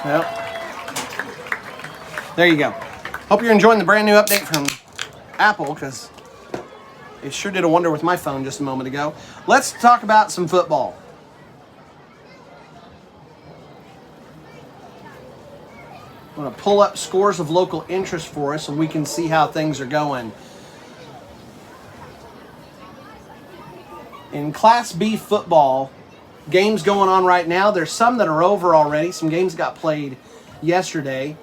Yep. There you go. Hope you're enjoying the brand new update from Apple, because it sure did a wonder with my phone just a moment ago. Let's talk about some football. I'm going to pull up scores of local interest for us, and we can see how things are going. In Class B football, games going on right now. There's some that are over already. Some games got played yesterday.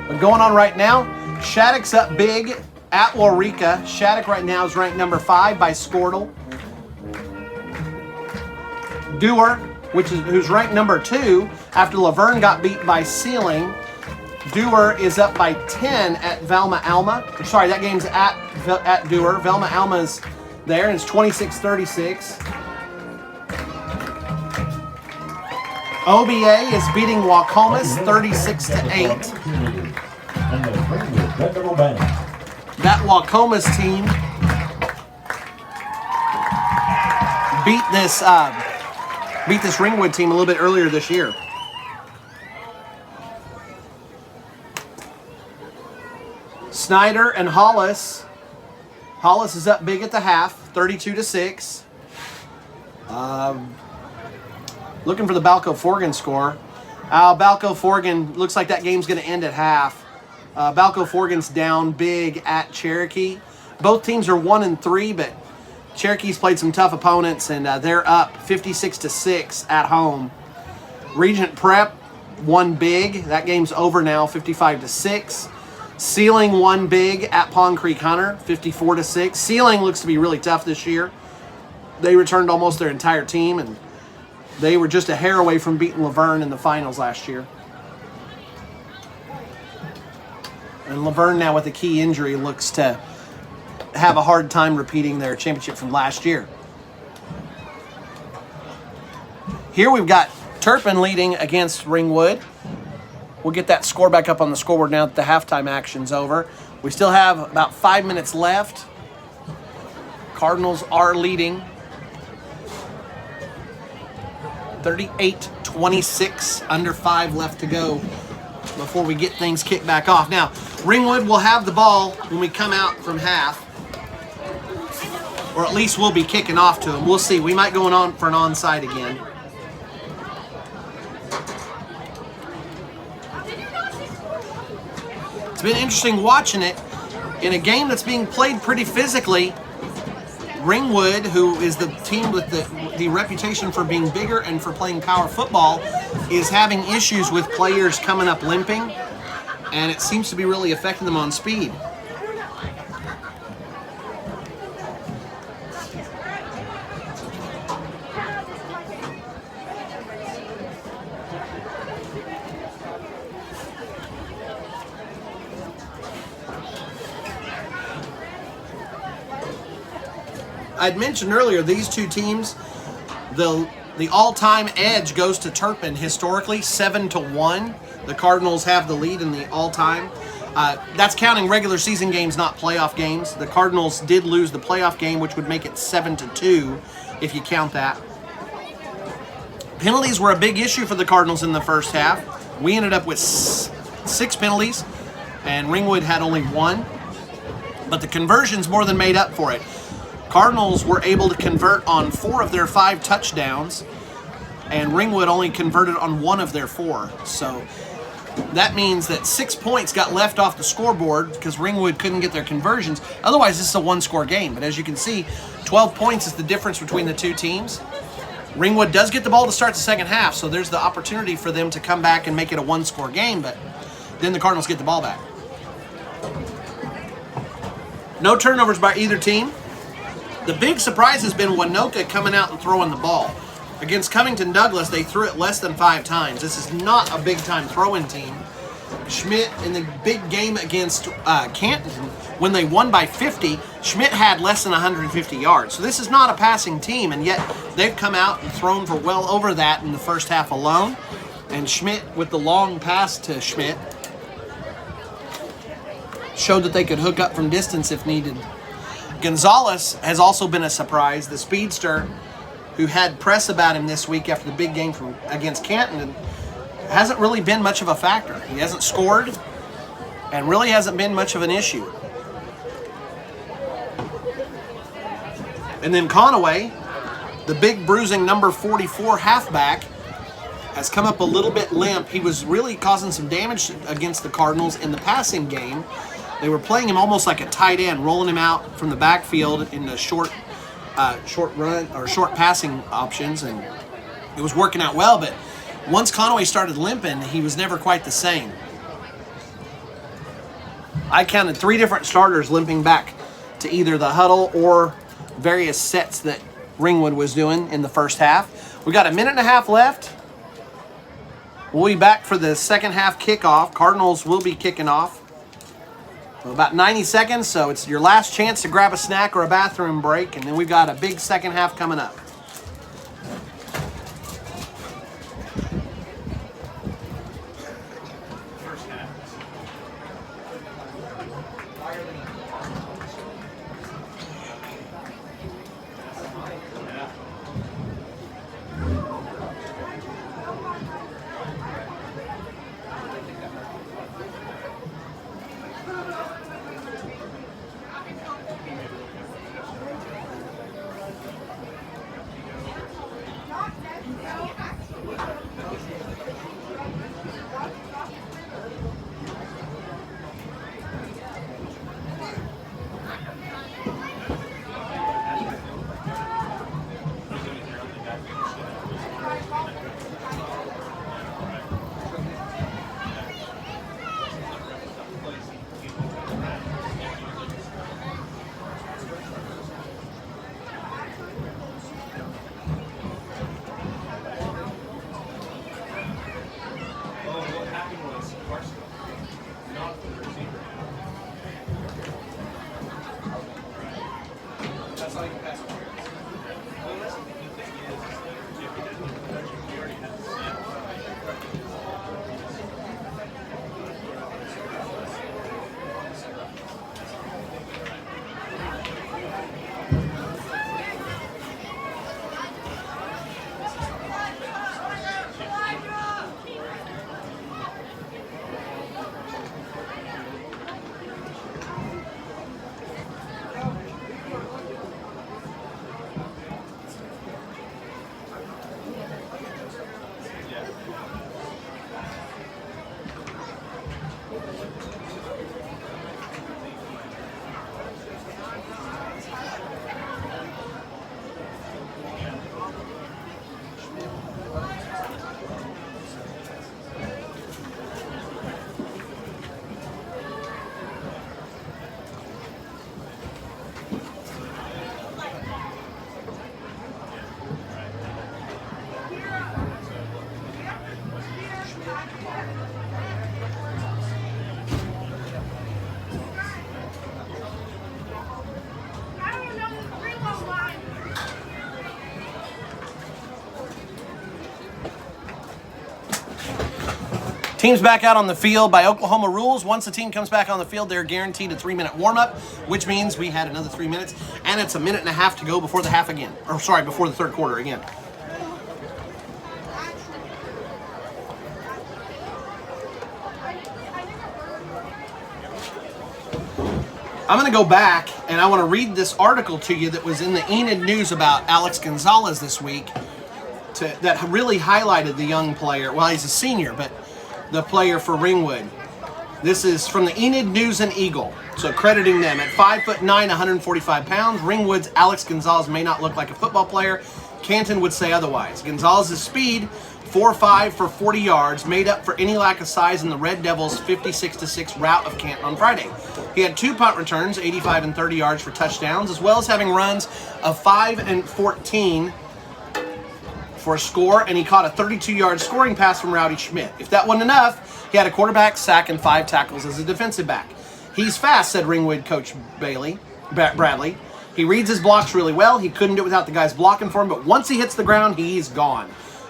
But going on right now, Shattuck's up big at Waurika. Shattuck right now is ranked number 5 by Squirtle. Dewar, who's ranked number 2 after Laverne got beat by Sealing. Dewar is up by 10 at Velma Alma. Sorry, that game's at Dewar. Velma Alma's there, and it's 26-36. OBA is beating Wacomas 36-8. That Wacomas team beat this Ringwood team a little bit earlier this year. Snyder and Hollis. Hollis is up big at the half, 32-6. Looking for the Balco-Forgan score. Balco-Forgan, looks like that game's going to end at half. Balco-Forgan's down big at Cherokee. Both teams are 1-3, but Cherokee's played some tough opponents, and they're up 56-6 at home. Regent Prep won big. That game's over now, 55-6. Sealing won big at Pond Creek Hunter, 54-6. Sealing looks to be really tough this year. They returned almost their entire team, and they were just a hair away from beating Laverne in the finals last year. And Laverne now with a key injury looks to have a hard time repeating their championship from last year. Here we've got Turpin leading against Ringwood. We'll get that score back up on the scoreboard now that the halftime action's over. We still have about 5 minutes left. Cardinals are leading 38-26, under 5 left to go before we get things kicked back off. Now, Ringwood will have the ball when we come out from half, or at least we'll be kicking off to them. We'll see. We might go on for an onside again. It's been interesting watching it in a game that's being played pretty physically. Ringwood, who is the team with the reputation for being bigger and for playing power football, is having issues with players coming up limping, and it seems to be really affecting them on speed. I'd mentioned earlier, these two teams, the all-time edge goes to Turpin historically, 7-1. The Cardinals have the lead in the all-time. That's counting regular season games, not playoff games. The Cardinals did lose the playoff game, which would make it 7-2 if you count that. Penalties were a big issue for the Cardinals in the first half. We ended up with 6 penalties, and Ringwood had only 1. But the conversions more than made up for it. Cardinals were able to convert on 4 of their 5 touchdowns, and Ringwood only converted on 1 of their 4. So that means that 6 points got left off the scoreboard because Ringwood couldn't get their conversions. Otherwise, this is a 1-score game. But as you can see, 12 points is the difference between the two teams. Ringwood does get the ball to start the second half, so there's the opportunity for them to come back and make it a 1-score game, but then the Cardinals get the ball back. No turnovers by either team. The big surprise has been Winoka coming out and throwing the ball. Against Covington Douglas, they threw it less than 5 times. This is not a big-time throwing team. Schmidt, in the big game against Canton, when they won by 50, Schmidt had less than 150 yards. So this is not a passing team, and yet they've come out and thrown for well over that in the first half alone. And Schmidt with the long pass to Schmidt. showed that they could hook up from distance if needed. Gonzalez has also been a surprise. The speedster who had press about him this week after the big game against Canton hasn't really been much of a factor. He hasn't scored and really hasn't been much of an issue. And then Conaway, the big bruising number 44 halfback, has come up a little bit limp. He was really causing some damage against the Cardinals in the passing game. They were playing him almost like a tight end, rolling him out from the backfield in the short run or short passing options, and it was working out well. But once Conaway started limping, he was never quite the same. I counted 3 different starters limping back to either the huddle or various sets that Ringwood was doing in the first half. We got a minute and a half left. We'll be back for the second half kickoff. Cardinals will be kicking off. About 90 seconds, so it's your last chance to grab a snack or a bathroom break, and then we've got a big second half coming up. Teams back out on the field by Oklahoma rules. Once the team comes back on the field, they're guaranteed a 3-minute warm-up, which means we had another 3 minutes, and it's a minute and a half to go before the half again. Or sorry, before the third quarter again. I'm going to go back, and I want to read this article to you that was in the Enid News about Alex Gonzalez this week that really highlighted the young player. Well, he's a senior, but the player for Ringwood. This is from the Enid News and Eagle, so crediting them. At 5'9", 145 pounds, Ringwood's Alex Gonzalez may not look like a football player. Canton would say otherwise. Gonzalez's speed, 4.5 for 40 yards, made up for any lack of size in the Red Devils' 56-6 rout of Canton on Friday. He had 2 punt returns, 85 and 30 yards for touchdowns, as well as having runs of 5 and 14 for a score, and he caught a 32-yard scoring pass from Rowdy Schmidt. If that wasn't enough, he had a quarterback sack and 5 tackles as a defensive back. He's fast, said Ringwood coach Bradley. He reads his blocks really well. He couldn't do it without the guys blocking for him, but once he hits the ground, he's gone.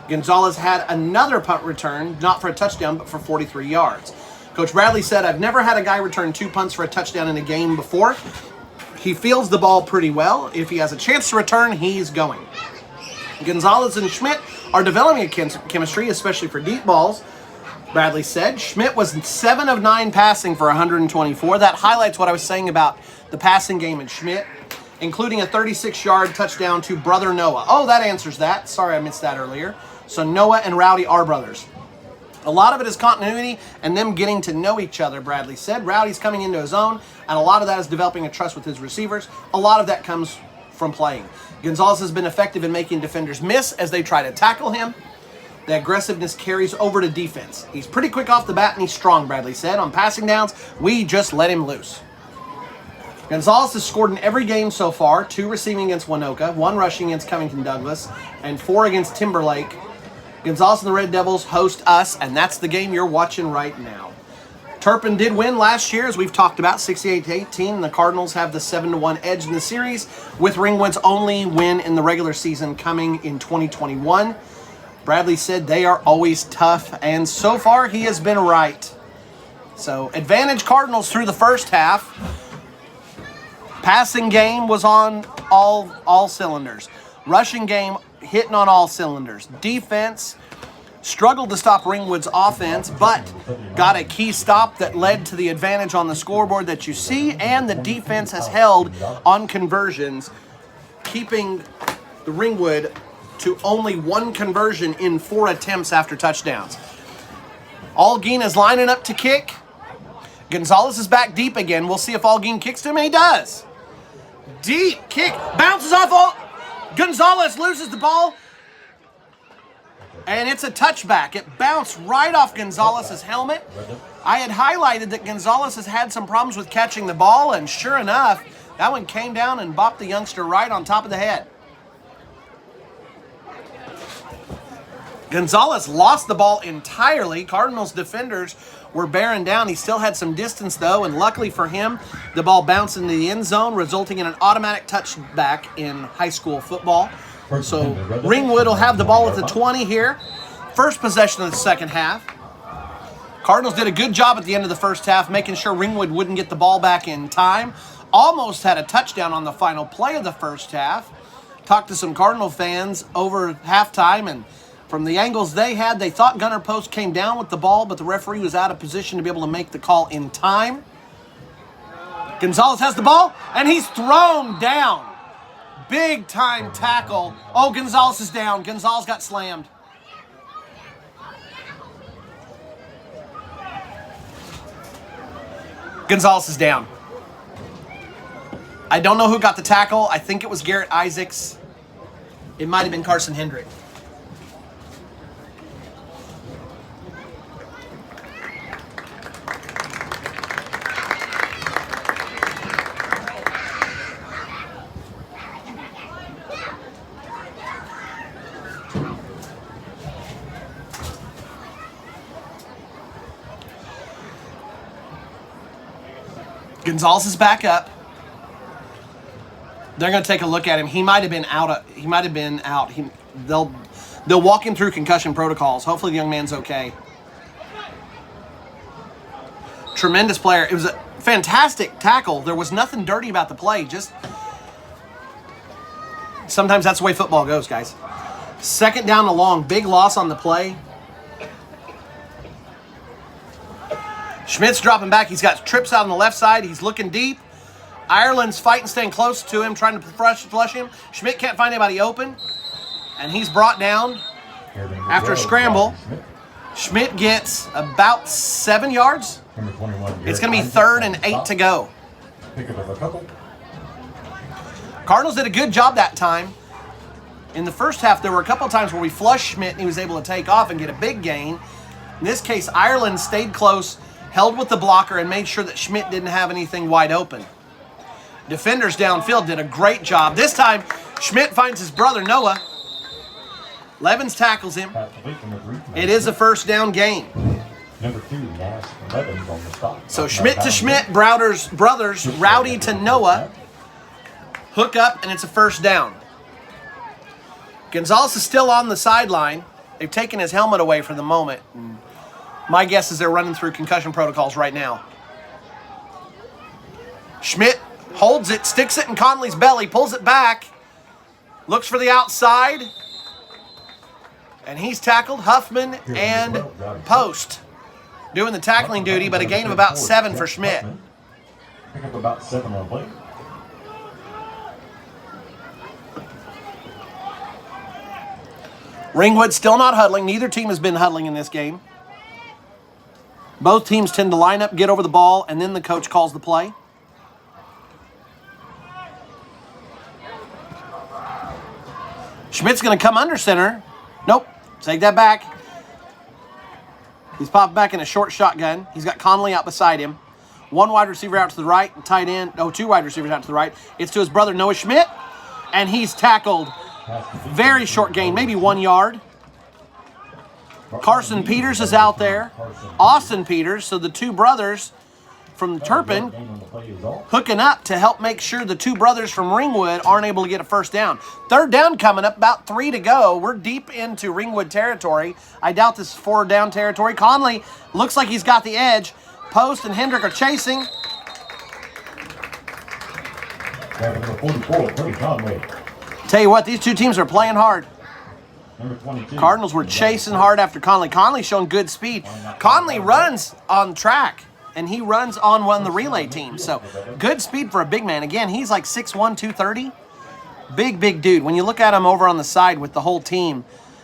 Gonzalez had another punt return, not for a touchdown, but for 43 yards. Coach Bradley said, I've never had a guy return 2 punts for a touchdown in a game before. He feels the ball pretty well. If he has a chance to return, he's going. Gonzalez and Schmidt are developing a chemistry, especially for deep balls, Bradley said. Schmidt was 7 of 9 passing for 124. That highlights what I was saying about the passing game in Schmidt, including a 36-yard touchdown to brother Noah. Oh, that answers that. Sorry I missed that earlier. So Noah and Rowdy are brothers. A lot of it is continuity and them getting to know each other, Bradley said. Rowdy's coming into his own, and a lot of that is developing a trust with his receivers. A lot of that comes from playing. Gonzalez has been effective in making defenders miss as they try to tackle him. The aggressiveness carries over to defense. He's pretty quick off the bat and he's strong, Bradley said. On passing downs, we just let him loose. Gonzalez has scored in every game so far, 2 receiving against Winoka, 1 rushing against Covington Douglas, and 4 against Timberlake. Gonzalez and the Red Devils host us, and that's the game you're watching right now. Turpin did win last year, as we've talked about, 68-18. And the Cardinals have the 7-1 edge in the series, with Ringwood's only win in the regular season coming in 2021. Bradley said they are always tough, and so far he has been right. So, advantage Cardinals through the first half. Passing game was on all cylinders. Rushing game hitting on all cylinders. Defense struggled to stop Ringwood's offense, but got a key stop that led to the advantage on the scoreboard that you see, and the defense has held on conversions, keeping the Ringwood to only 1 conversion in 4 attempts after touchdowns. Algeen is lining up to kick. Gonzalez is back deep again. We'll see if Algeen kicks to him, and he does. Deep kick, bounces off. Gonzalez loses the ball, and it's a touchback. It bounced right off Gonzalez's helmet. I had highlighted that Gonzalez has had some problems with catching the ball, and sure enough, that one came down and bopped the youngster right on top of the head. Gonzalez lost the ball entirely. Cardinals defenders were bearing down. He still had some distance, though, and luckily for him, the ball bounced into the end zone, resulting in an automatic touchback in high school football. So Ringwood will have the ball at the 20 here. First possession of the second half. Cardinals did a good job at the end of the first half, making sure Ringwood wouldn't get the ball back in time. Almost had a touchdown on the final play of the first half. Talked to some Cardinal fans over halftime, and from the angles they had, they thought Gunner Post came down with the ball, but the referee was out of position to be able to make the call in time. Gonzalez has the ball, and he's thrown down. Big time tackle. Oh, Gonzalez is down. Gonzalez got slammed. Gonzalez is down. I don't know who got the tackle. I think it was Garrett Isaacs. It might have been Carson Hendrick. Gonzalez is back up. They're going to take a look at him. He might have been out. They'll walk him through concussion protocols. Hopefully the young man's okay. Tremendous player. It was a fantastic tackle. There was nothing dirty about the play. Just sometimes that's the way football goes, guys. Second down and long. Big loss on the play. Schmidt's dropping back. He's got trips out on the left side. He's looking deep. Ireland's fighting, staying close to him, trying to flush him. Schmidt can't find anybody open, and he's brought down after a scramble. Schmidt gets about 7 yards. It's going to be 3rd and 8 to go. Cardinals did a good job that time. In the first half, there were a couple of times where we flushed Schmidt, and he was able to take off and get a big gain. In this case, Ireland stayed close, held with the blocker, and made sure that Schmidt didn't have anything wide open. Defenders downfield did a great job. This time, Schmidt finds his brother, Noah. Levens tackles him. It is a first down gain. So Schmidt to Schmidt, brothers, Rowdy to Noah. Hook up, and it's a first down. Gonzalez is still on the sideline. They've taken his helmet away for the moment. My guess is they're running through concussion protocols right now. Schmidt holds it, sticks it in Conley's belly, pulls it back, looks for the outside, and he's tackled. Huffman and Post doing the tackling duty, but a gain of about 7 for Schmidt. Pick up about 7 on play. Ringwood still not huddling. Neither team has been huddling in this game. Both teams tend to line up, get over the ball, and then the coach calls the play. Schmidt's going to come under center. Nope. Take that back. He's popped back in a short shotgun. He's got Conley out beside him. One wide receiver out to the right, and tight end. Oh, 2 wide receivers out to the right. It's to his brother, Noah Schmidt, and he's tackled. Very short gain, maybe 1 yard. Carson Peters is out there. Austin Peters, so the 2 brothers from Turpin hooking up to help make sure the 2 brothers from Ringwood aren't able to get a first down. 3rd down coming up, about 3 to go. We're deep into Ringwood territory. I doubt this is 4 down territory. Conley looks like he's got the edge. Post and Hendrick are chasing. Tell you what, these 2 teams are playing hard. Cardinals were chasing hard after Conley. Conley's showing good speed. Conley runs on track, and he runs on one of the relay teams. So good speed for a big man. Again, he's like 6'1", 230. Big dude. When you look at him over on the side with the whole team,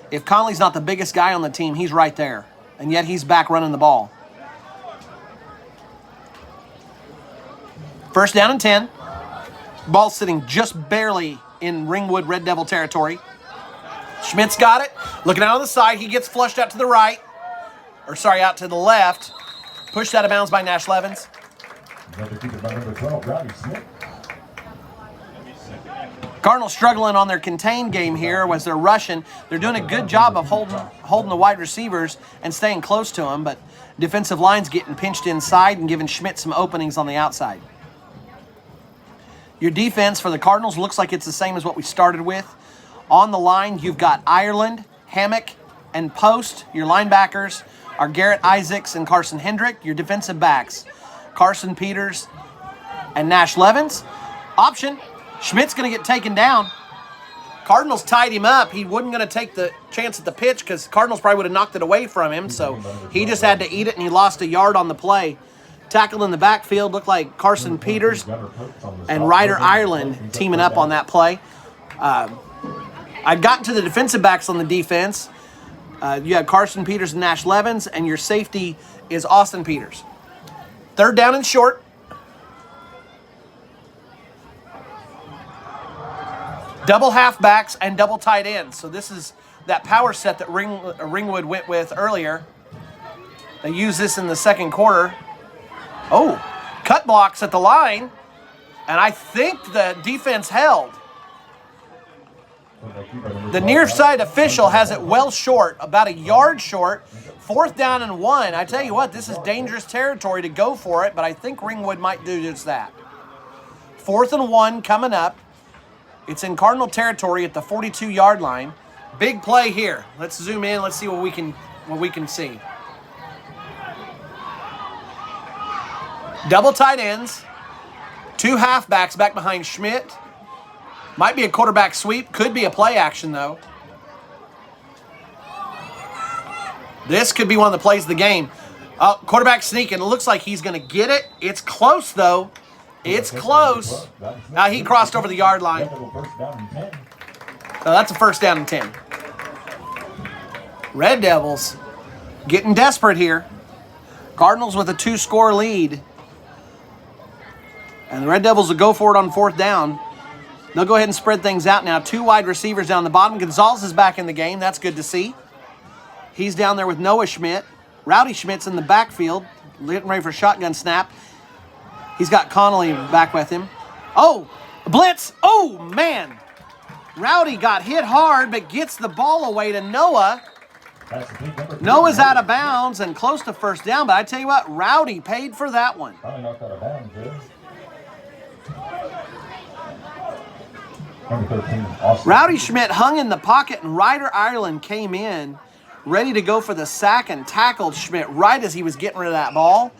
if Conley's not the biggest guy on the team, he's right there. And yet he's back running the ball. 1st down and 10. Ball sitting just barely in Ringwood Red Devil territory. Schmidt's got it. Looking out on the side. He gets flushed out to the right. Or sorry, out to the left. Pushed out of bounds by Nash Levins. Cardinals struggling on their contained game here as they're rushing. They're doing a good job of holding the wide receivers and staying close to them, but defensive line's getting pinched inside and giving Schmidt some openings on the outside. Your defense for the Cardinals looks like it's the same as what we started with. On the line, you've got Ireland, Hammock, and Post. Your linebackers are Garrett Isaacs and Carson Hendrick. Your defensive backs, Carson Peters and Nash Levins. Option, Schmidt's going to get taken down. Cardinals tied him up. He wasn't going to take the chance at the pitch because Cardinals probably would have knocked it away from him, so he just had to eat it, and he lost a yard on the play. Tackled in the backfield, looked like Carson Peters and Ryder Ireland teaming up on that play. I've gotten to the defensive backs on the defense. You have Carson Peters and Nash Levins, and your safety is Austin Peters. 3rd down and short. Double halfbacks and double tight ends. So this is that power set that Ringwood went with earlier. They use this in the 2nd quarter. Oh, cut blocks at the line, and I think the defense held. The near side official has it well short, about a yard short. 4th down and 1. I tell you what, this is dangerous territory to go for it, but I think Ringwood might do just that. 4th and 1 coming up. It's in Cardinal territory at the 42-yard line. Big play here. Let's zoom in. Let's see what we can see. Double tight ends. 2 halfbacks back behind Schmidt. Might be a quarterback sweep. Could be a play action, though. This could be one of the plays of the game. Oh, quarterback sneaking. It looks like he's going to get it. It's close, though. It's close. Now he crossed over the yard line. That's a 1st down and 10. Red Devils getting desperate here. Cardinals with a 2-score lead. And the Red Devils will go for it on 4th down. They'll go ahead and spread things out now. 2 wide receivers down the bottom. Gonzalez is back in the game. That's good to see. He's down there with Noah Schmidt. Rowdy Schmidt's in the backfield, getting ready for a shotgun snap. He's got Connolly back with him. Oh, blitz. Oh, man. Rowdy got hit hard, but gets the ball away to Noah. Noah's out of bounds and close to 1st down, but I tell you what, Rowdy paid for that one. Rowdy Schmidt hung in the pocket, and Ryder Ireland came in. ready to go for the sack and tackled Schmidt right as he was getting rid of that ball.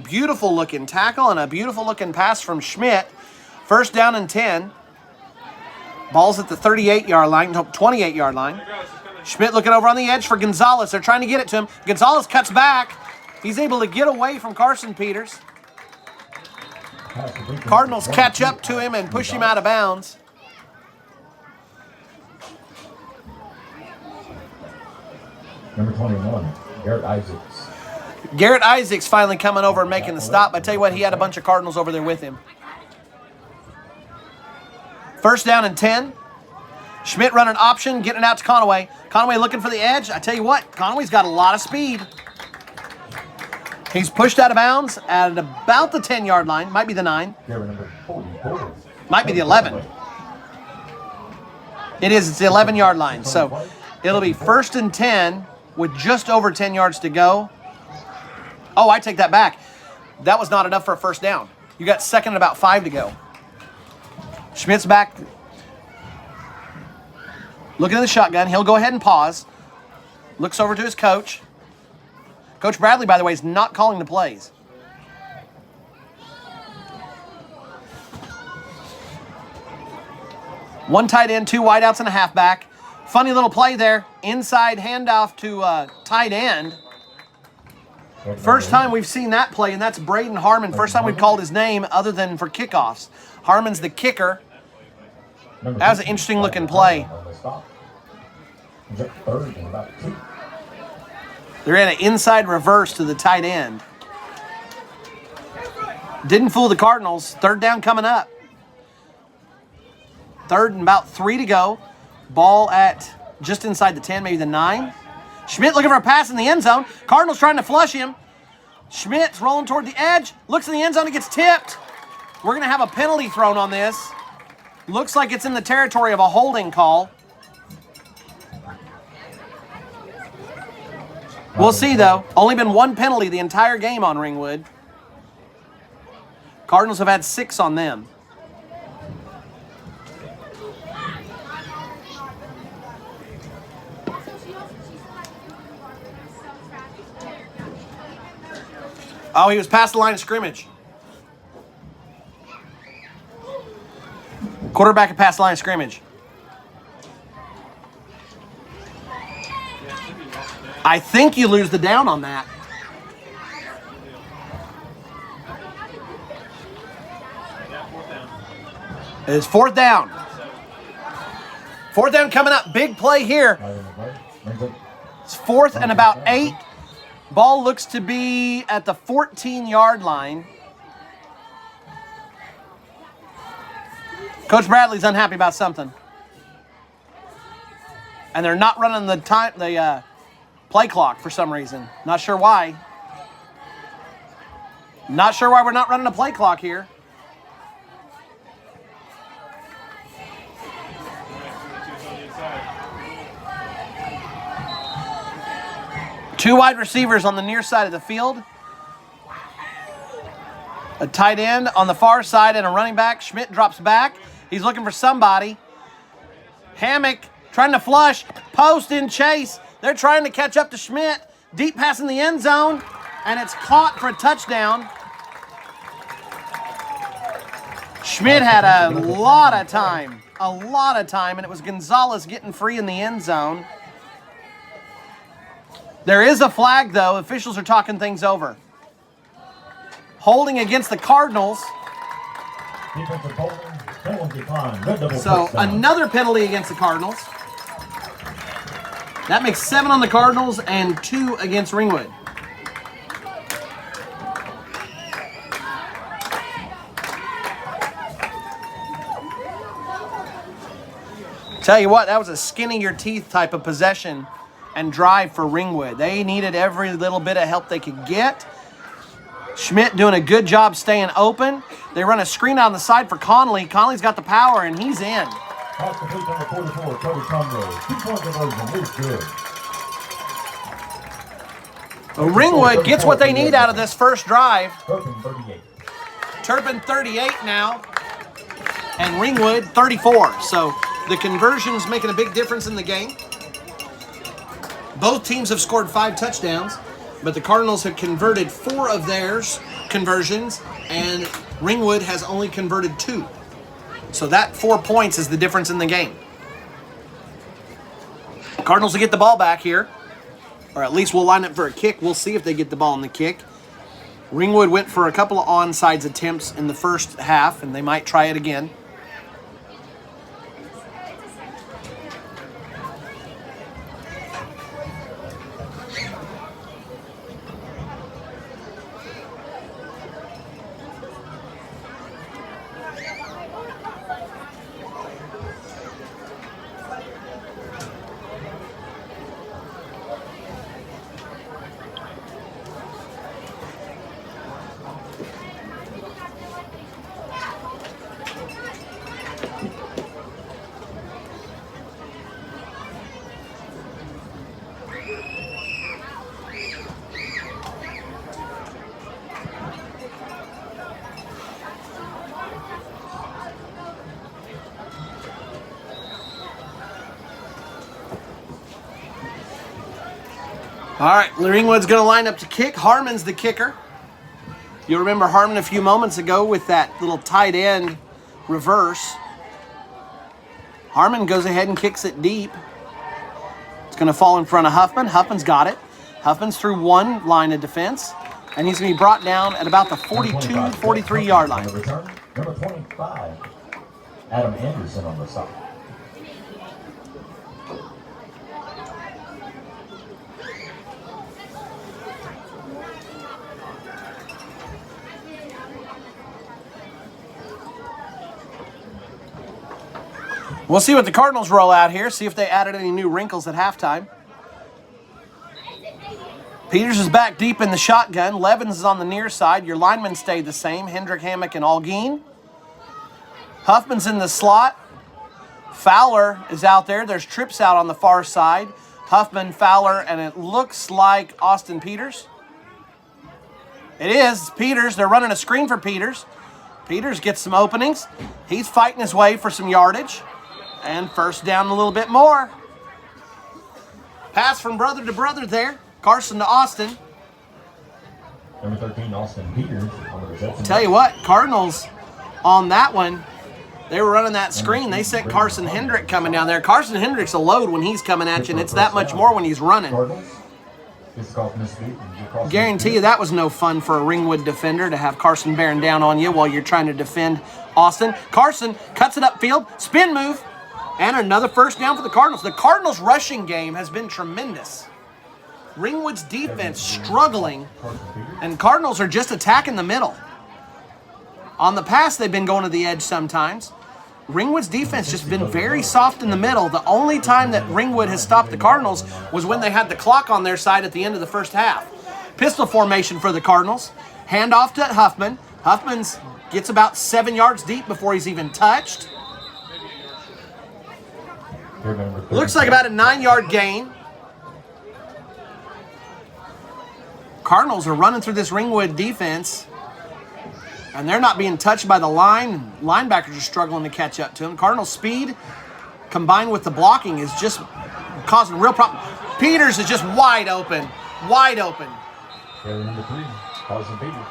Beautiful looking tackle and a beautiful looking pass from Schmidt. First down and 10. Ball's at the 38-yard line, 28-yard line. Schmidt looking over on the edge for Gonzalez. They're trying to get it to him. Gonzalez cuts back. He's able to get away from Carson Peters. Cardinals catch up to him and push him out of bounds. Number 21, Garrett Isaacs. Garrett Isaacs finally coming over and making the stop. I tell you what, he had a bunch of Cardinals over there with him. First down and 10. Schmidt running option, getting it out to Conaway. Conaway looking for the edge. I tell you what, Conaway's got a lot of speed. He's pushed out of bounds at about the 10-yard line. Might be the 9. Might be the 11. It is. It's the 11-yard line. So it'll be first and 10 with just over 10 yards to go. Oh, I take that back. That was not enough for a first down. You got second and about 5 to go. Schmidt's back. Looking at the shotgun. He'll go ahead and pause. Looks over to his coach. Coach Bradley, by the way, is not calling the plays. One tight end, 2 wideouts, and a halfback. Funny little play there. Inside handoff to tight end. First time we've seen that play, and that's Braden Harmon. First time we've called his name other than for kickoffs. Harmon's the kicker. That was an interesting looking play. They're in an inside reverse to the tight end. Didn't fool the Cardinals. Third down coming up. Third and about 3 to go. Ball at just inside the 10, maybe the 9. Schmidt looking for a pass in the end zone. Cardinals trying to flush him. Schmidt's rolling toward the edge. Looks in the end zone. It gets tipped. We're going to have a penalty thrown on this. Looks like it's in the territory of a holding call. We'll see, though. Only been 1 penalty the entire game on Ringwood. Cardinals have had 6 on them. Oh, he was past the line of scrimmage. Quarterback had passed the line of scrimmage. I think you lose the down on that. It's 4th down. 4th down coming up. Big play here. It's 4th and about 8. Ball looks to be at the 14-yard line. Coach Bradley's unhappy about something. And they're not running the play clock for some reason. Not sure why. Not sure why we're not running a play clock here. Two wide receivers on the near side of the field. A tight end on the far side and a running back. Schmidt drops back. He's looking for somebody. Hammock trying to flush. Post in chase. They're trying to catch up to Schmidt. Deep pass in the end zone. And it's caught for a touchdown. Schmidt had a lot of time. And it was Gonzalez getting free in the end zone. There is a flag, though. Officials are talking things over. Holding against the Cardinals. So another penalty against the Cardinals. That makes 7 on the Cardinals and 2 against Ringwood. Tell you what, that was a skinning your teeth type of possession and drive for Ringwood. They needed every little bit of help they could get. Schmidt doing a good job staying open. They run a screen on the side for Conley. Conley's got the power, and he's in. Pass complete number 44, Cody Conroy. 2-point conversion. It's good. Ringwood gets what they need out of this first drive. Turpin 38. Turpin 38 now, and Ringwood 34. So the conversion's making a big difference in the game. Both teams have scored 5 touchdowns, but the Cardinals have converted 4 of theirs conversions, and Ringwood has only converted 2. So that 4 points is the difference in the game. Cardinals will get the ball back here, or at least we'll line up for a kick. We'll see if they get the ball in the kick. Ringwood went for a couple of onside attempts in the first half, and they might try it again. All right, Ringwood's going to line up to kick. Harmon's the kicker. You'll remember Harmon a few moments ago with that little tight end reverse. Harmon goes ahead and kicks it deep. It's going to fall in front of Huffman. Huffman's got it. Huffman's through one line of defense, and he's going to be brought down at about the 42, 43-yard line. Number 25, Adam Anderson on the side. We'll see what the Cardinals roll out here, see if they added any new wrinkles at halftime. Peters is back deep in the shotgun. Levens is on the near side. Your linemen stayed the same, Hendrick, Hammock, and Algeen. Huffman's in the slot. Fowler is out there. There's Trips out on the far side. Huffman, Fowler, and it looks like Austin Peters. It is Peters. They're running a screen for Peters. Peters gets some openings. He's fighting his way for some yardage. And first down a little bit more. Pass from brother to brother there. Carson to Austin. Number 13, Austin Peters on the reception. Tell you what, Cardinals on that one, they were running that screen. They sent Carson Hendrick coming down there. Carson Hendrick's a load when he's coming at you, and it's that much more when he's running. Guarantee you that was no fun for a Ringwood defender to have Carson bearing down on you while you're trying to defend Austin. Carson cuts it upfield, spin move, and another first down for the Cardinals. The Cardinals' rushing game has been tremendous. Ringwood's defense struggling, and Cardinals are just attacking the middle. On the pass, they've been going to the edge sometimes. Ringwood's defense just been very soft in the middle. The only time that Ringwood has stopped the Cardinals was when they had the clock on their side at the end of the first half. Pistol formation for the Cardinals. Handoff to Huffman. Huffman gets about 7 yards deep before he's even touched. Looks like about a 9-yard gain. Cardinals are running through this Ringwood defense, and they're not being touched by the line. Linebackers are struggling to catch up to them. Cardinals' speed combined with the blocking is just causing real problems. Peters is just wide open. Wide open. Number 3, Carson Peters.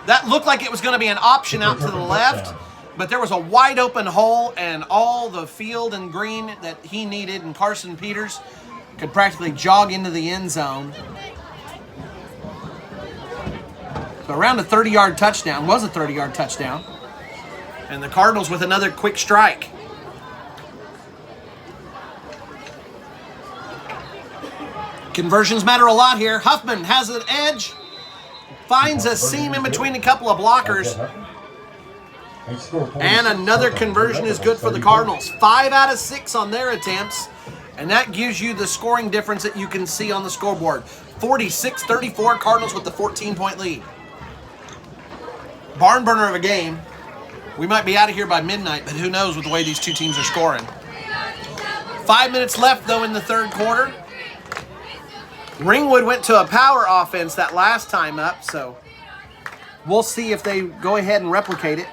That looked like it was going to be an option out to the left, but there was a wide open hole, and all the field and green that he needed, and Carson Peters could practically jog into the end zone. So around a 30-yard touchdown, was a 30-yard touchdown. And the Cardinals with another quick strike. Conversions matter a lot here. Huffman has an edge, finds a seam in between a couple of blockers. And another conversion is good for the Cardinals. 5 out of 6 on their attempts. And that gives you the scoring difference that you can see on the scoreboard. 46-34, Cardinals with the 14-point lead. Barn burner of a game. We might be out of here by midnight, but who knows with the way these two teams are scoring. 5 minutes left, though, in the third quarter. Ringwood went to a power offense that last time up, so we'll see if they go ahead and replicate it.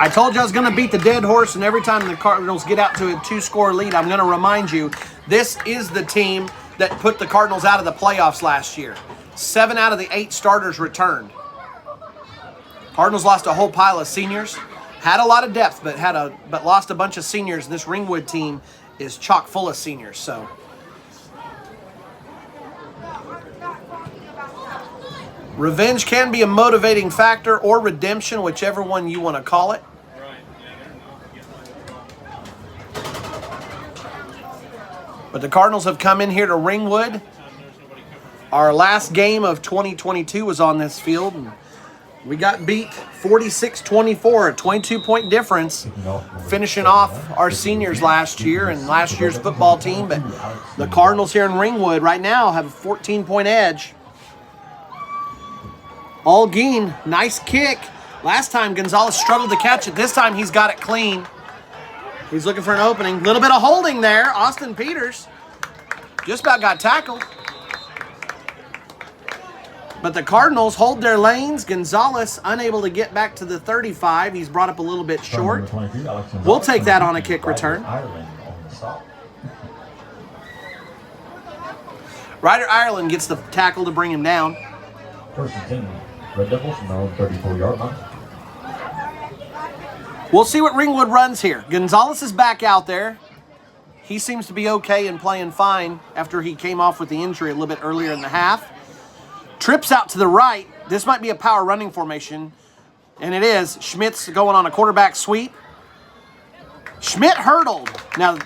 I told you I was going to beat the dead horse, and every time the Cardinals get out to a 2-score lead, I'm going to remind you, this is the team that put the Cardinals out of the playoffs last year. 7 out of the 8 starters returned. Cardinals lost a whole pile of seniors. Had a lot of depth, but lost a bunch of seniors. This Ringwood team is chock full of seniors. So revenge can be a motivating factor or redemption, whichever one you want to call it. But the Cardinals have come in here to Ringwood. Our last game of 2022 was on this field, and we got beat 46-24, a 22-point difference, finishing off our seniors last year and last year's football team. But the Cardinals here in Ringwood right now have a 14-point edge. Algeen, nice kick. Last time Gonzalez struggled to catch it. This time he's got it clean. He's looking for an opening. Little bit of holding there. Austin Peters just about got tackled. But the Cardinals hold their lanes. Gonzalez unable to get back to the 35. He's brought up a little bit short. We'll take that on a kick return. Ryder Ireland gets the tackle to bring him down. First and 10, Red Devils from their own 34-yard line. We'll see what Ringwood runs here. Gonzalez is back out there. He seems to be okay and playing fine after he came off with the injury a little bit earlier in the half. Trips out to the right. This might be a power running formation, and it is. Schmidt's going on a quarterback sweep. Schmidt hurdled. Now,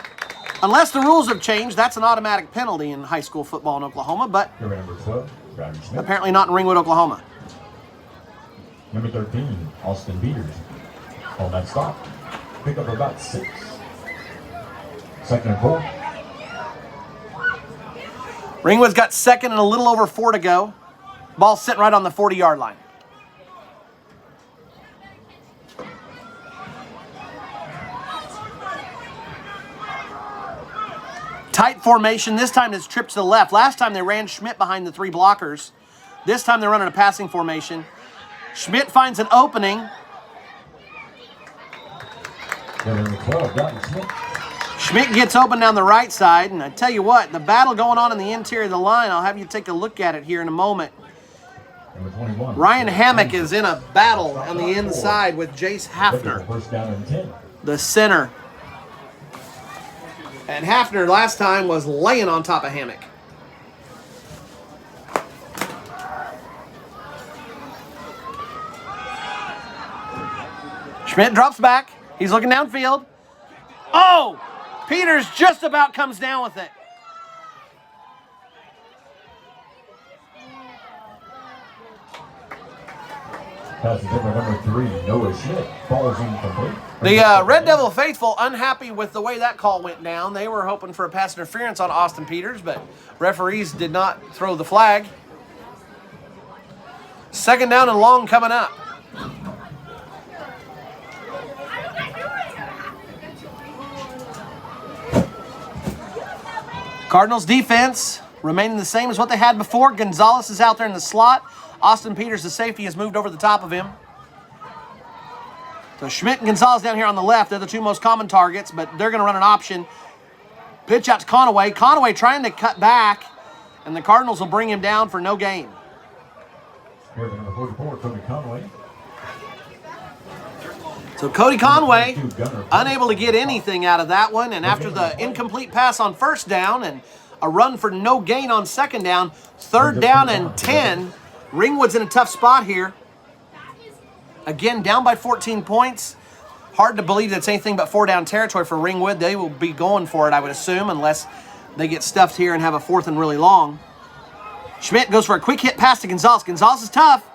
unless the rules have changed, that's an automatic penalty in high school football in Oklahoma, but apparently not in Ringwood, Oklahoma. Number 13, Austin Peters. On that stop. Pick up about 6. Second and 4. Ringwood's got second and a little over 4 to go. Ball sitting right on the 40-yard line. Tight formation. This time it's tripped to the left. Last time they ran Schmidt behind the 3 blockers. This time they're running a passing formation. Schmidt finds an opening. Schmidt gets open down the right side, and I tell you what, the battle going on in the interior of the line, I'll have you take a look at it here in a moment. Ryan Hammock is in a battle on the inside with Jace Hafner, the center. And Hafner last time was laying on top of Hammock. Schmidt drops back. He's looking downfield. Oh! Peters just about comes down with it. Pass is number 3, Noah Schmidt. Falls incomplete. The Red Devil faithful unhappy with the way that call went down. They were hoping for a pass interference on Austin Peters, but referees did not throw the flag. Second down and long coming up. Cardinals defense remaining the same as what they had before. Gonzalez is out there in the slot. Austin Peters, the safety, has moved over the top of him. So Schmidt and Gonzalez down here on the left. They're the 2 most common targets, but they're going to run an option. Pitch out to Conaway. Conaway trying to cut back, and the Cardinals will bring him down for no gain. Here's number 44, Cody Conway. So Cody Conway, unable to get anything out of that one, and after the incomplete pass on first down and a run for no gain on second down, third down and 10, Ringwood's in a tough spot here. Again, down by 14 points. Hard to believe that's anything but 4-down territory for Ringwood. They will be going for it, I would assume, unless they get stuffed here and have a 4th and really long. Schmidt goes for a quick hit pass to Gonzalez. Gonzalez is tough.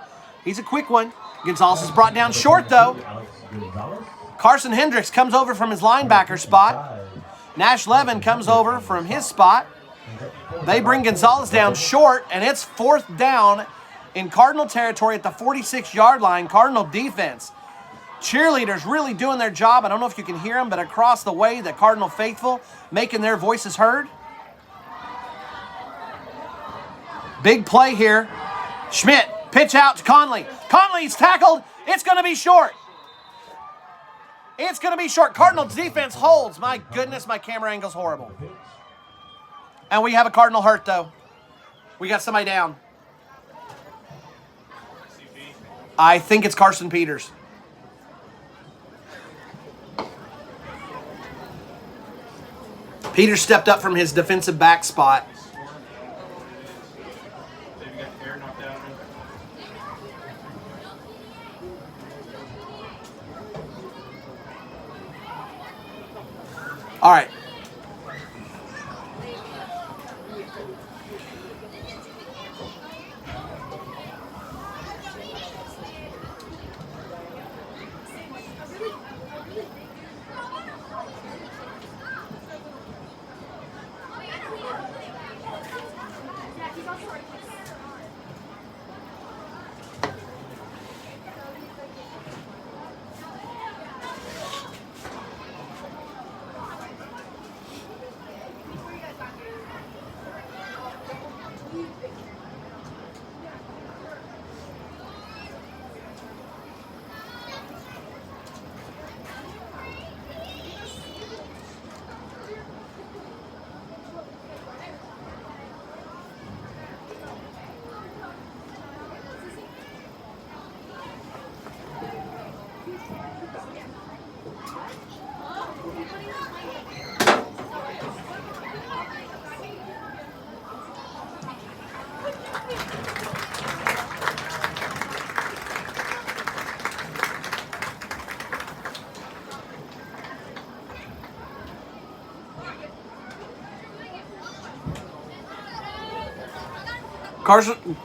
He's a quick one. Gonzalez is brought down short, though. Carson Hendricks comes over from his linebacker spot. Nash Levin comes over from his spot. They bring Gonzalez down short, and it's 4th down in Cardinal territory at the 46-yard line. Cardinal defense. Cheerleaders really doing their job. I don't know if you can hear them, but across the way, the Cardinal faithful making their voices heard. Big play here. Schmidt, pitch out to Conley. Conley's tackled. It's going to be short. It's going to be short. Cardinals defense holds. My goodness, my camera angle's horrible. And we have a Cardinal hurt, though. We got somebody down. I think it's Carson Peters. Peters stepped up from his defensive back spot. All right.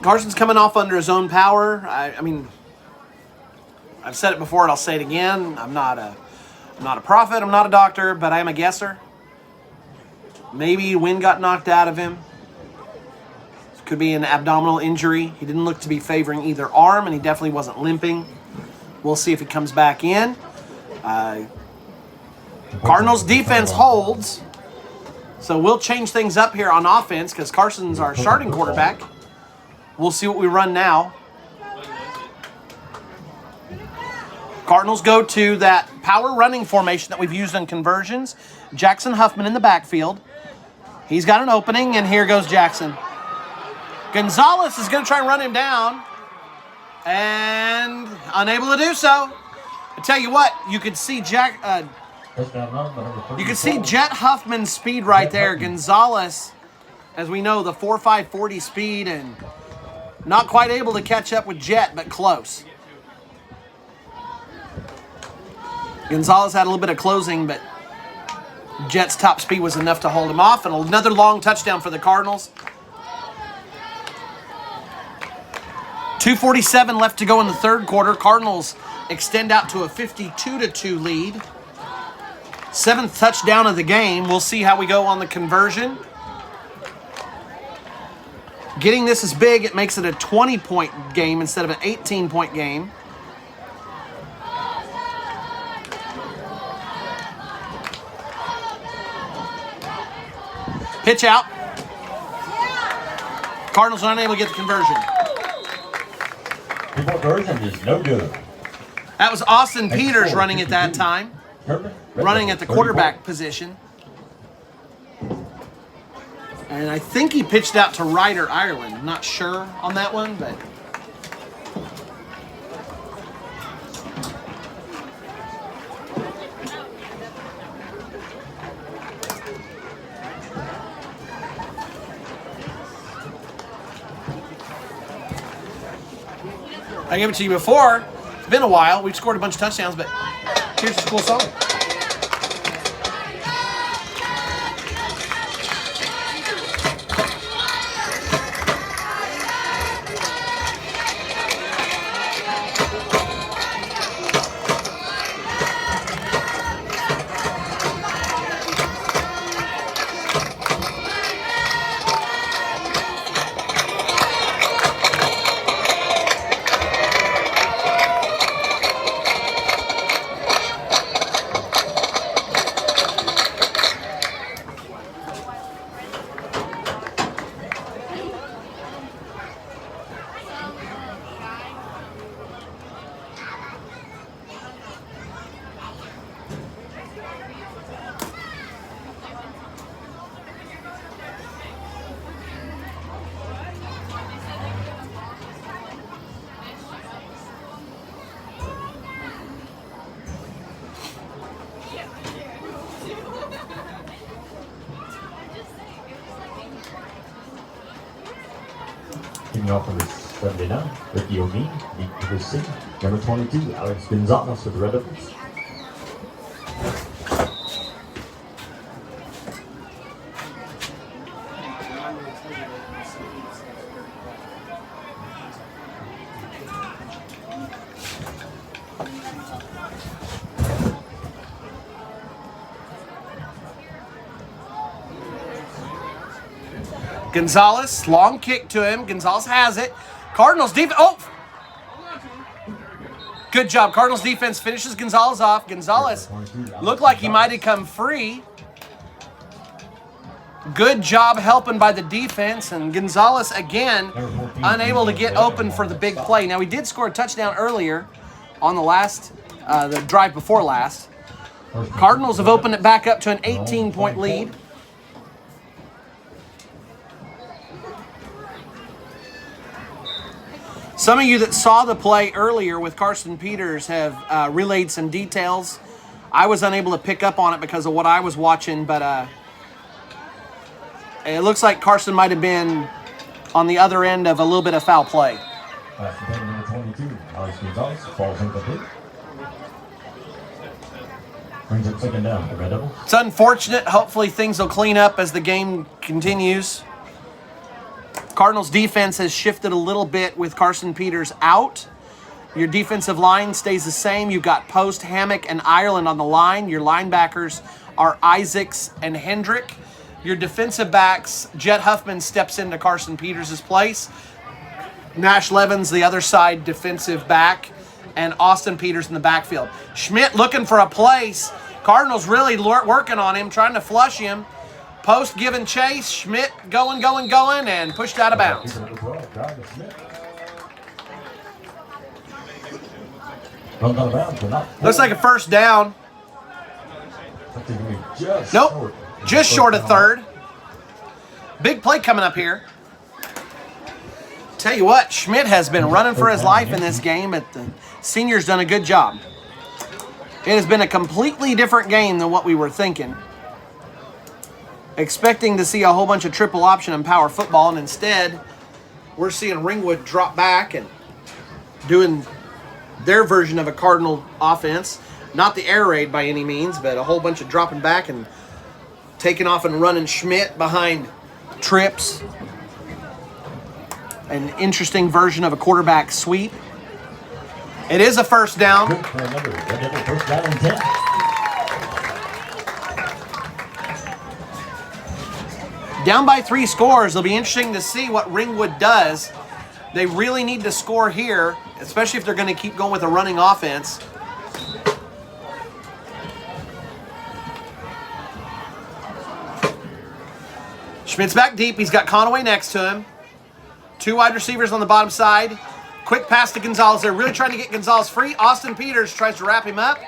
Carson's coming off under his own power. I mean, I've said it before and I'll say it again. I'm not a prophet. I'm not a doctor, but I am a guesser. Maybe wind got knocked out of him. This could be an abdominal injury. He didn't look to be favoring either arm, and he definitely wasn't limping. We'll see if he comes back in. Cardinals defense holds. So we'll change things up here on offense because Carson's our starting quarterback. We'll see what we run now. Cardinals go to that power running formation that we've used in conversions. Jackson Huffman in the backfield. He's got an opening, and here goes Jackson. Gonzalez is going to try and run him down, and unable to do so. I tell you what, you could see Jet Huffman's speed right there. Gonzalez, as we know, the 4.5 40 speed, and not quite able to catch up with Jet, but close. Gonzalez had a little bit of closing, but Jet's top speed was enough to hold him off. And another long touchdown for the Cardinals. 2:47 left to go in the third quarter. Cardinals extend out to a 52-2 lead. Seventh touchdown of the game. We'll see how we go on the conversion. Getting this is big. It makes it a 20-point game instead of an 18-point game. Pitch out. Cardinals are unable to get the conversion. The conversion is no good. That was Austin Peters running at that time. Running at the quarterback position. And I think he pitched out to Ryder Ireland. I'm not sure on that one, but... I gave it to you before. It's been a while. We've scored a bunch of touchdowns, but here's a cool song. Kicking off for the 79, Ricky O'Neill, beat to the C. Number 22, Alex Gonzalez for the Red Devils. Gonzalez, long kick to him. Gonzalez has it. Cardinals defense. Oh! Good job. Cardinals defense finishes Gonzalez off. Gonzalez looked like he might have come free. Good job helping by the defense. And Gonzalez, again, unable to get open for the big play. Now, he did score a touchdown earlier on the last, the drive before last. Cardinals have opened it back up to an 18-point lead. Some of you that saw the play earlier with Carson Peters have relayed some details. I was unable to pick up on it because of what I was watching, but it looks like Carson might have been on the other end of a little bit of foul play. Number 22, Alex Gonzalez, falls incomplete. Brings up second down, the Red Devils. It's unfortunate. Hopefully things will clean up as the game continues. Cardinals defense has shifted a little bit with Carson Peters out. Your defensive line stays the same. You've got Post, Hammock, and Ireland on the line. Your linebackers are Isaacs and Hendrick. Your defensive backs, Jet Huffman steps into Carson Peters' place. Nash Levin's the other side defensive back, and Austin Peters in the backfield. Schmidt looking for a place. Cardinals really working on him, trying to flush him. Post giving chase, Schmidt going, and pushed out of bounds. Looks like a first down. Nope, just short of third. Big play coming up here. Tell you what, Schmidt has been running for his life in this game, but the senior's done a good job. It has been a completely different game than what we were thinking. Expecting to see a whole bunch of triple option and power football, and instead we're seeing Ringwood drop back and doing their version of a Cardinal offense. Not the air raid by any means, but a whole bunch of dropping back and taking off and running Schmidt behind trips. An interesting version of a quarterback sweep. It is a first down. First down and 10. Down by 3 scores. It'll be interesting to see what Ringwood does. They really need to score here, especially if they're going to keep going with a running offense. Schmidt's back deep. He's got Conaway next to him. 2 wide receivers on the bottom side. Quick pass to Gonzalez. They're really trying to get Gonzalez free. Austin Peters tries to wrap him up.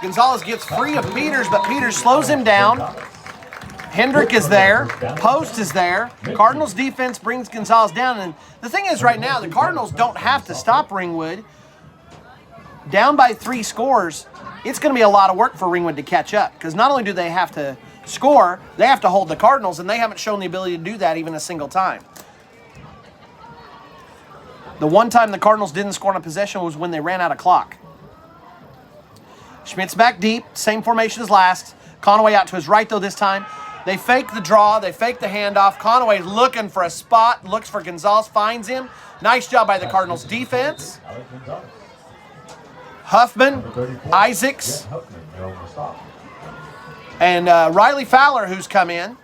Gonzalez gets free of Peters, but Peters slows him down. Hendrick is there. Post is there. Cardinals defense brings Gonzalez down. And the thing is right now, the Cardinals don't have to stop Ringwood. Down by 3 scores, it's going to be a lot of work for Ringwood to catch up. Because not only do they have to score, they have to hold the Cardinals, and they haven't shown the ability to do that even a single time. The one time the Cardinals didn't score on a possession was when they ran out of clock. Schmidt's back deep, same formation as last. Conaway out to his right, though, this time. They fake the draw. They fake the handoff. Conaway looking for a spot. Looks for Gonzalez. Finds him. Nice job by the Cardinals defense. Huffman, Isaacs, and Riley Fowler, who's come in.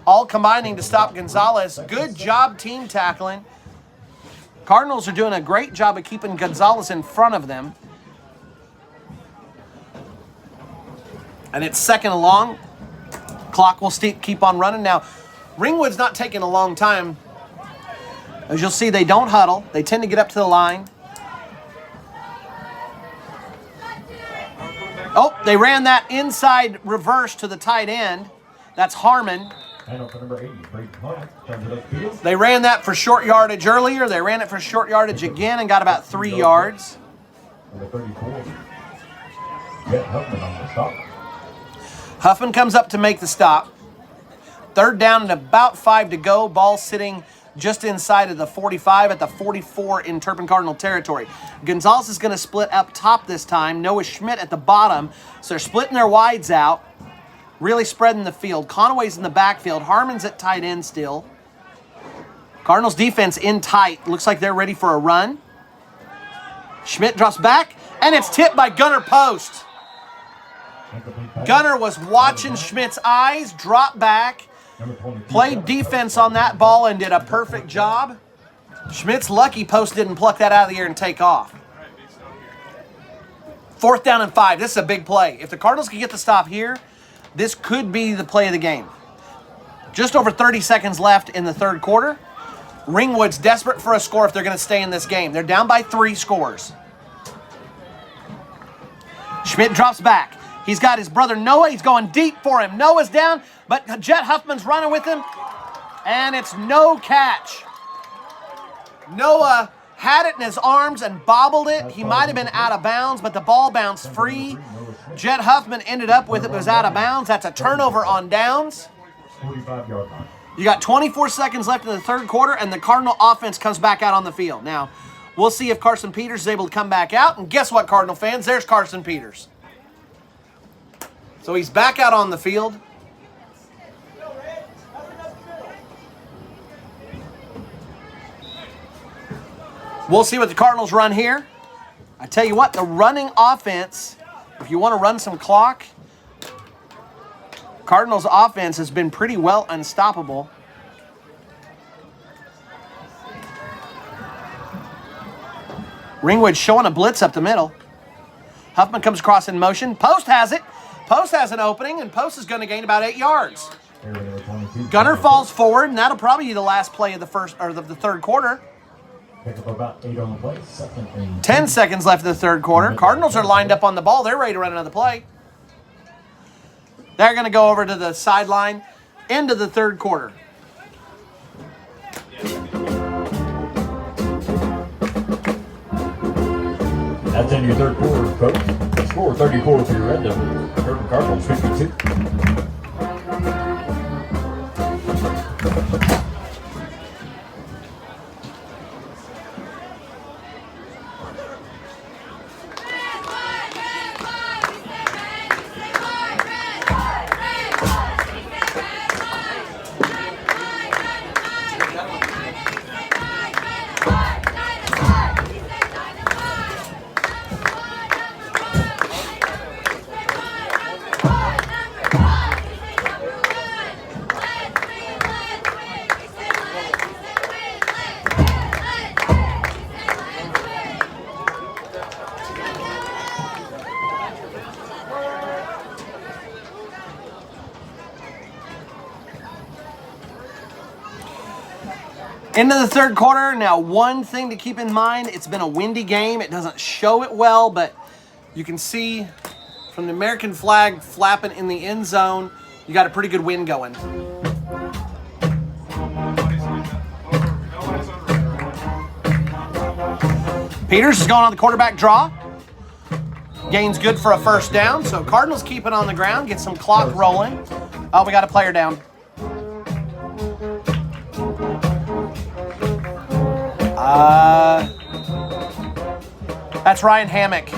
All combining to stop Gonzalez. Good job team tackling. Cardinals are doing a great job of keeping Gonzalez in front of them. And it's second and long. Clock will keep on running. Now, Ringwood's not taking a long time. As you'll see, they don't huddle. They tend to get up to the line. Oh, they ran that inside reverse to the tight end. That's Harmon. They ran that for short yardage earlier. They ran it for short yardage again and got about 3 yards. Huffman comes up to make the stop. Third down and about 5 to go. Ball sitting just inside of the 45 at the 44 in Turpin Cardinal territory. Gonzalez is going to split up top this time. Noah Schmidt at the bottom. So they're splitting their wides out, really spreading the field. Conaway's in the backfield. Harmon's at tight end still. Cardinals defense in tight. Looks like they're ready for a run. Schmidt drops back, and it's tipped by Gunnar Post. Gunnar was watching Schmidt's eyes, dropped back, played defense on that ball, and did a perfect job. Schmidt's lucky Post didn't pluck that out of the air and take off. 4th down and 5. This is a big play. If the Cardinals can get the stop here, this could be the play of the game. Just over 30 seconds left in the third quarter. Ringwood's desperate for a score if they're going to stay in this game. They're down by 3 scores. Schmidt drops back. He's got his brother Noah. He's going deep for him. Noah's down, but Jet Huffman's running with him, and it's no catch. Noah had it in his arms and bobbled it. He might have been out of bounds, but the ball bounced free. Jet Huffman ended up with it, was out of bounds. That's a turnover on downs. 45-yard line. You got 24 seconds left in the third quarter, and the Cardinal offense comes back out on the field. Now, we'll see if Carson Peters is able to come back out. And guess what, Cardinal fans? There's Carson Peters. So he's back out on the field. We'll see what the Cardinals run here. I tell you what, the running offense, if you want to run some clock, Cardinals offense has been pretty well unstoppable. Ringwood showing a blitz up the middle. Huffman comes across in motion. Post has it. Post has an opening, and Post is going to gain about 8 yards. Gunnar falls forward, and that'll probably be the last play of the third quarter. Pick up about 8 on the play. 10 seconds left in the third quarter. Cardinals are lined up on the ball. They're ready to run another play. They're going to go over to the sideline. End of the third quarter. That's in your third quarter, folks. The score 34 for your Red Devils. Turpin Cardinals 52. Into the third quarter. Now, one thing to keep in mind, it's been a windy game. It doesn't show it well, but you can see from the American flag flapping in the end zone, you got a pretty good wind going. Peters is going on the quarterback draw. Gain's good for a first down, so Cardinals keep it on the ground, get some clock rolling. Oh, we got a player down. That's Ryan Hammock.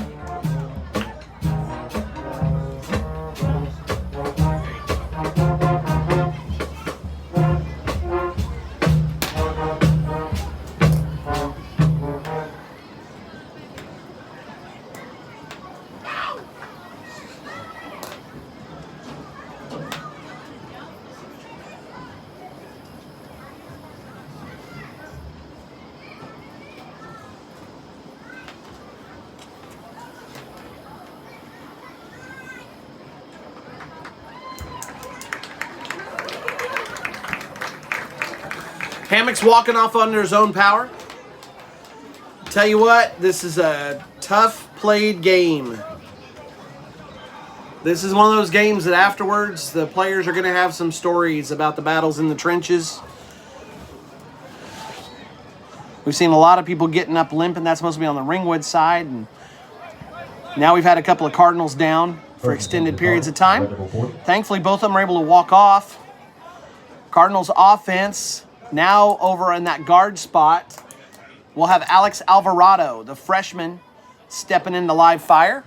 Hammock's walking off under his own power. Tell you what, this is a tough played game. This is one of those games that afterwards the players are going to have some stories about the battles in the trenches. We've seen a lot of people getting up limping. That's supposed to be on the Ringwood side. And now we've had a couple of Cardinals down for extended periods of time. Thankfully, both of them are able to walk off. Cardinals offense Now over in that guard spot, we'll have Alex Alvarado, the freshman, stepping into live fire.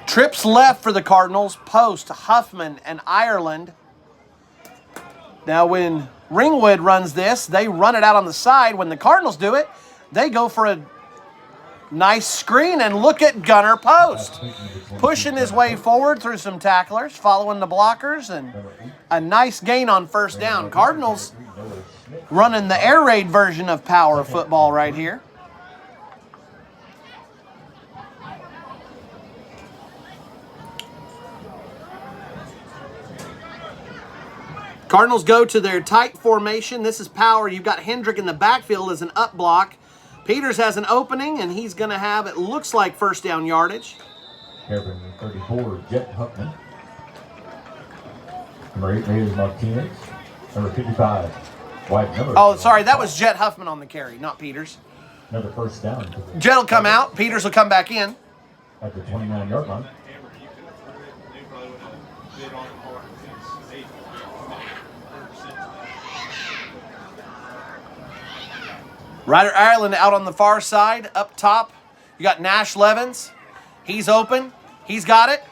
Trips left for the Cardinals, Post, Huffman, and Ireland. Now when Ringwood runs this, they run it out on the side. When the Cardinals do it, they go for a nice screen, and look at Gunner Post. Pushing his way forward through some tacklers, following the blockers, and a nice gain on first down. Cardinals running the air raid version of power football right here. Cardinals go to their tight formation. This is power. You've got Hendrick in the backfield as an up block. Peters has an opening, and he's going to have, it looks like, first down yardage. Turpin, 34, Jet Huffman. Number 8, Raiders Martinez. Number 55, White. Oh, sorry, that was Jet Huffman on the carry, not Peters. Another first down. Jet will come out. Peters will come back in. At the 29-yard line. Ryder Ireland out on the far side. Up top, you got Nash Levens. He's open. He's got it.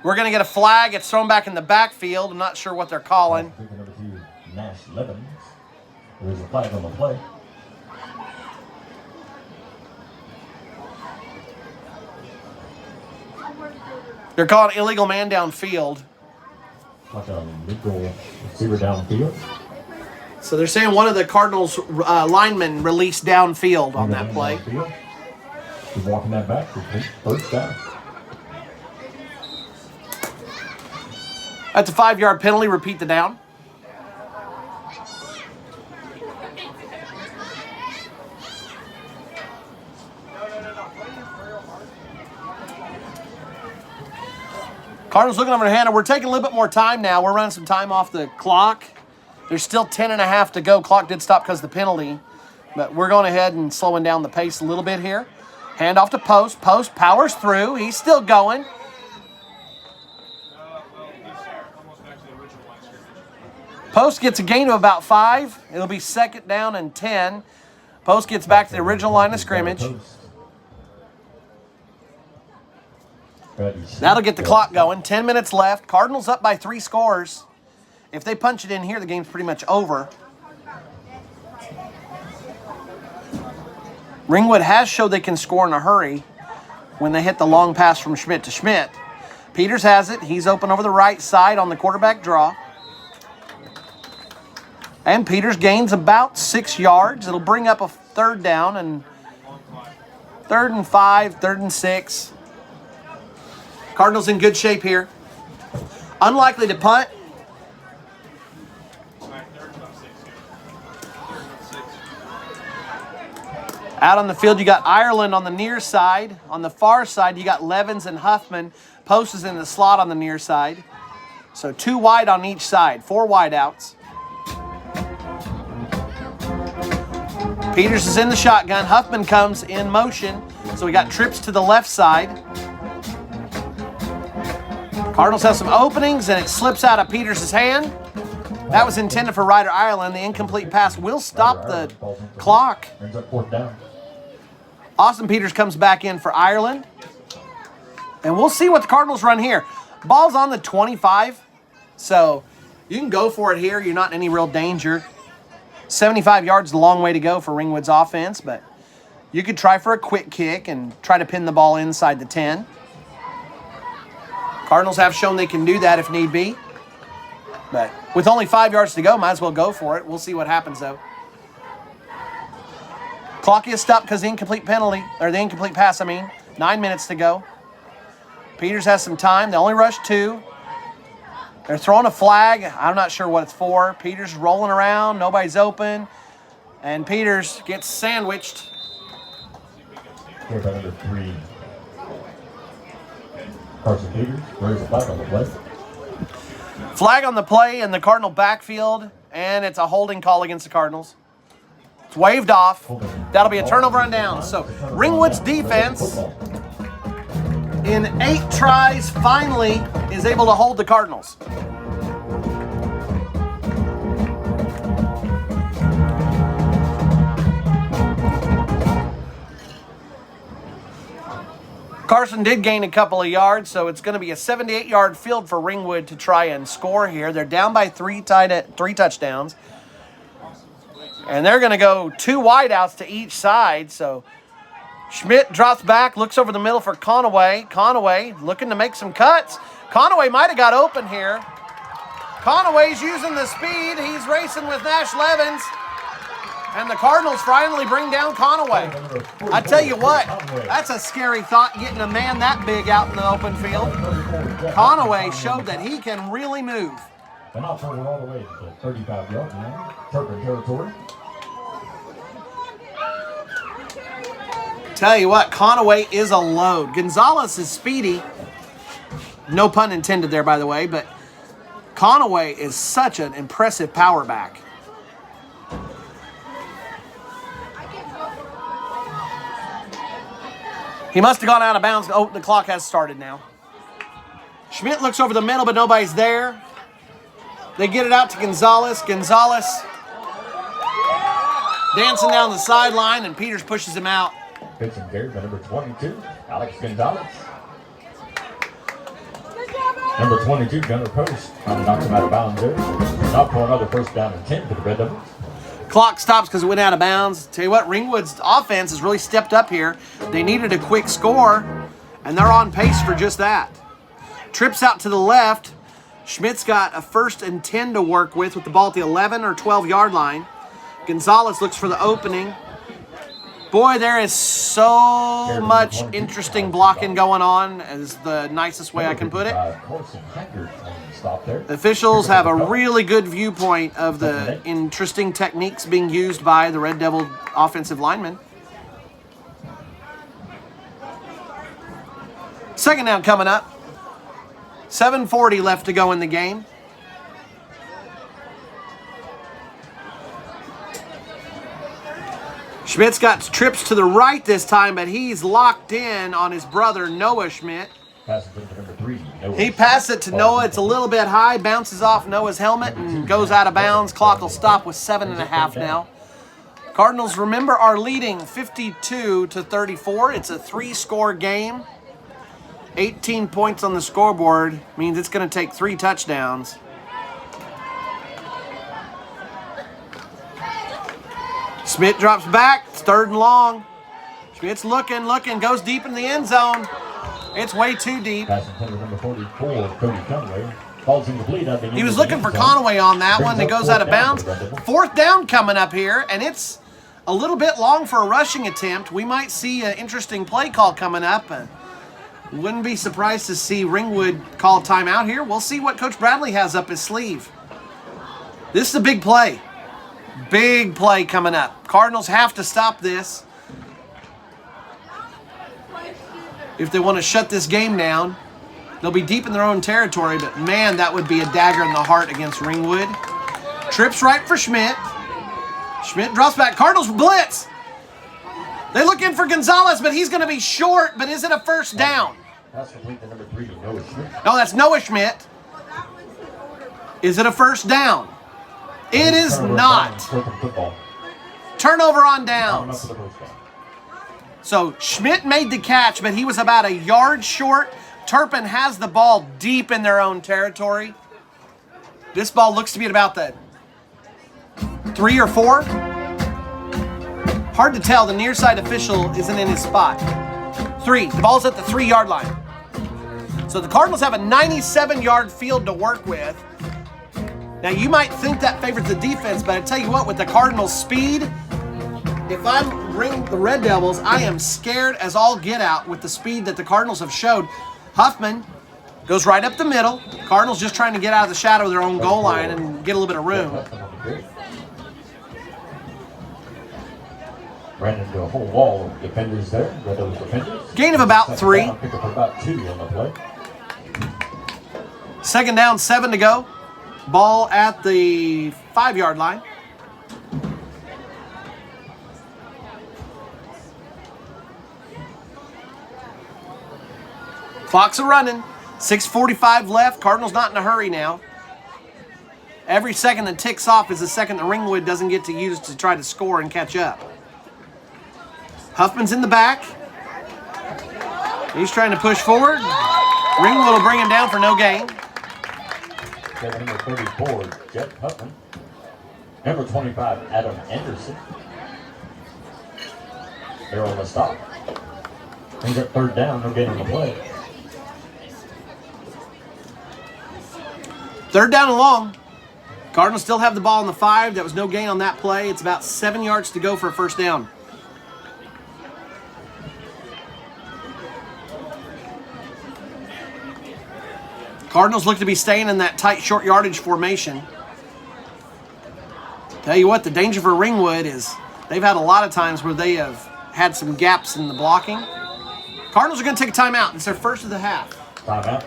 We're going to get a flag. It's thrown back in the backfield. I'm not sure what they're calling. Number 2, Nash Levens. There's a flag on the play. They're calling illegal man downfield. Like a legal receiver downfield. So they're saying one of the Cardinals linemen released downfield on that play. He's walking that back for first down. That's a 5-yard penalty. Repeat the down. Cardinals looking over the hand. We're taking a little bit more time now. We're running some time off the clock. There's still 10 and a half to go. Clock did stop because of the penalty. But we're going ahead and slowing down the pace a little bit here. Hand off to Post. Post powers through. He's still going. Post gets a gain of about 5. It'll be second down and 10. Post gets back to the original line of scrimmage. That'll get the clock going. 10 minutes left. Cardinals up by 3 scores. If they punch it in here, the game's pretty much over. Ringwood has showed they can score in a hurry when they hit the long pass from Schmidt to Schmidt. Peters has it. He's open over the right side on the quarterback draw. And Peters gains about 6 yards. It'll bring up a third down and 3rd and 5, 3rd and 6. Cardinals in good shape here. Unlikely to punt. Out on the field, you got Ireland on the near side. On the far side, you got Levens and Huffman. Post is in the slot on the near side. So 2 wide on each side, 4 wide outs. Peters is in the shotgun. Huffman comes in motion. So we got trips to the left side. Cardinals have some openings, and it slips out of Peters' hand. That was intended for Ryder Ireland. The incomplete pass will stop the clock. Austin Peters comes back in for Ireland. And we'll see what the Cardinals run here. Ball's on the 25, so you can go for it here. You're not in any real danger. 75 yards is a long way to go for Ringwood's offense, but you could try for a quick kick and try to pin the ball inside the 10. Cardinals have shown they can do that if need be. But with only 5 yards to go, might as well go for it. We'll see what happens, though. Clock is stopped because the incomplete penalty, or the incomplete pass, 9 minutes to go. Peters has some time. They only rushed 2. They're throwing a flag. I'm not sure what it's for. Peters rolling around. Nobody's open. And Peters gets sandwiched. Number 3. Carson Peters. Where's the flag on the play? Flag on the play in the Cardinal backfield, and it's a holding call against the Cardinals. It's waved off. That'll be a turnover on down. So Ringwood's defense in 8 tries, finally is able to hold the Cardinals. Carson did gain a couple of yards, so it's going to be a 78-yard field for Ringwood to try and score here. They're down by 3 touchdowns. And they're going to go 2 wideouts to each side. So Schmidt drops back, looks over the middle for Conaway. Conaway looking to make some cuts. Conaway might have got open here. Conaway's using the speed. He's racing with Nash Levens. And the Cardinals finally bring down Conaway. I tell you what, that's a scary thought, getting a man that big out in the open field. Conaway showed that he can really move. And I'll turn it all the way to 35 yards now. Turpin territory. Tell you what, Conaway is a load. Gonzalez is speedy. No pun intended there, by the way, but Conaway is such an impressive power back. He must have gone out of bounds. Oh, the clock has started now. Schmidt looks over the middle, but nobody's there. They get it out to Gonzalez. Gonzalez dancing down the sideline, and Peters pushes him out. Pitching carry by number 22, Alex Gonzalez. Number 22, Gunnar Post, trying to knock him out of bounds there. Not for another first down and 10 for the Red Devils. Clock stops because it went out of bounds. Tell you what, Ringwood's offense has really stepped up here. They needed a quick score, and they're on pace for just that. Trips out to the left. Schmidt's got a 1st and 10 to work with the ball at the 11 or 12-yard line. Gonzalez looks for the opening. Boy, there is so much interesting blocking going on, is the nicest way I can put it. The officials have a really good viewpoint of the interesting techniques being used by the Red Devil offensive linemen. Second down coming up. 7:40 left to go in the game. Schmidt's got trips to the right this time, but he's locked in on his brother, Noah Schmidt. He passes it to Noah. It's a little bit high, bounces off Noah's helmet, and goes out of bounds. Clock will stop with 7.5 now. Cardinals, remember, are leading 52-34. It's a 3-score game. 18 points on the scoreboard means it's going to take 3 touchdowns. Schmidt drops back. It's 3rd and long. Schmidt's looking, goes deep in the end zone. It's way too deep. Number 44, Cody Conway. Falls incomplete. He was looking for Conway on that one. It goes out of bounds. 4th down coming up here, and it's a little bit long for a rushing attempt. We might see an interesting play call coming up. Wouldn't be surprised to see Ringwood call timeout here. We'll see what Coach Bradley has up his sleeve. This is a big play. Big play coming up. Cardinals have to stop this if they want to shut this game down. They'll be deep in their own territory, but man, that would be a dagger in the heart against Ringwood. Trips right for Schmidt. Schmidt drops back. Cardinals blitz. They look in for Gonzalez, but he's going to be short, but is it a 1st down? That's complete to number 3, Noah Schmidt. No, that's Noah Schmidt. Is it a 1st down? It is not. Turnover on downs. So Schmidt made the catch, but he was about a yard short. Turpin has the ball deep in their own territory. This ball looks to be at about the 3 or 4. Hard to tell. The near side official isn't in his spot. 3. The ball's at the 3-yard line. So the Cardinals have a 97-yard field to work with. Now, you might think that favors the defense, but I tell you what, with the Cardinals' speed, if I'm the Red Devils, I am scared as all get out with the speed that the Cardinals have showed. Huffman goes right up the middle. Cardinals just trying to get out of the shadow of their own goal line and get a little bit of room. Ran into a whole wall of defenders there. Red Devils defenders. Gain of about 3. Pick up about 2 on the play. 2nd down, 7 to go. Ball at the 5-yard line. Clock's a-running. 6:45 left. Cardinals not in a hurry now. Every second that ticks off is a second that Ringwood doesn't get to use to try to score and catch up. Huffman's in the back. He's trying to push forward. Ringwood will bring him down for no gain. Number 34, Jeff Huffman. Number 25, Adam Anderson. They're on the stop. He's at third down, no gain on the play. Third down and long. Cardinals still have the ball on the 5. That was no gain on that play. It's about 7 yards to go for a first down. Cardinals look to be staying in that tight short yardage formation. Tell you what, the danger for Ringwood is they've had a lot of times where they have had some gaps in the blocking. Cardinals are going to take a timeout. It's their first of the half. Timeout.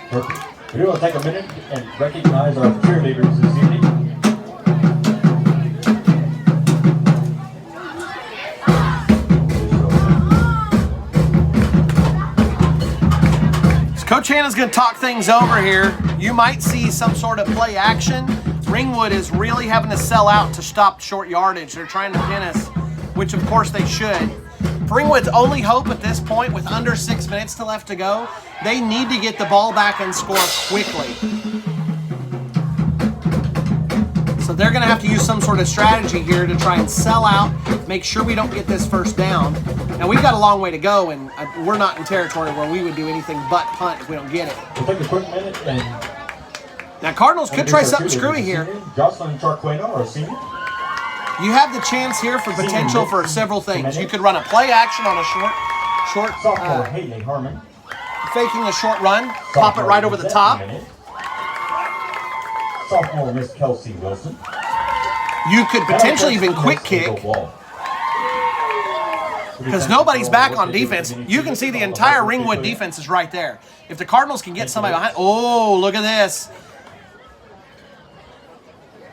Turpin. We want to take a minute and recognize our cheerleaders this evening. Coach Hannah's going to talk things over here. You might see some sort of play action. Ringwood is really having to sell out to stop short yardage. They're trying to pin us, which of course they should. For Ringwood's only hope at this point, with under 6 minutes left to go, they need to get the ball back and score quickly. So they're going to have to use some sort of strategy here to try and sell out, make sure we don't get this first down. Now, we've got a long way to go, and we're not in territory where we would do anything but punt if we don't get it. We'll take a quick minute and... Now, Cardinals could try something screwy here. Jocelyn Charqueno, our senior. You have the chance here for potential for several things. You could run a play action on a short Sophomore Haley Harmon. Faking a short run, pop it right over the top. Sophomore Miss Kelsey Wilson. You could potentially even quick kick. Because nobody's back on defense. You can see the entire Ringwood defense is right there. If the Cardinals can get somebody behind... Oh, look at this.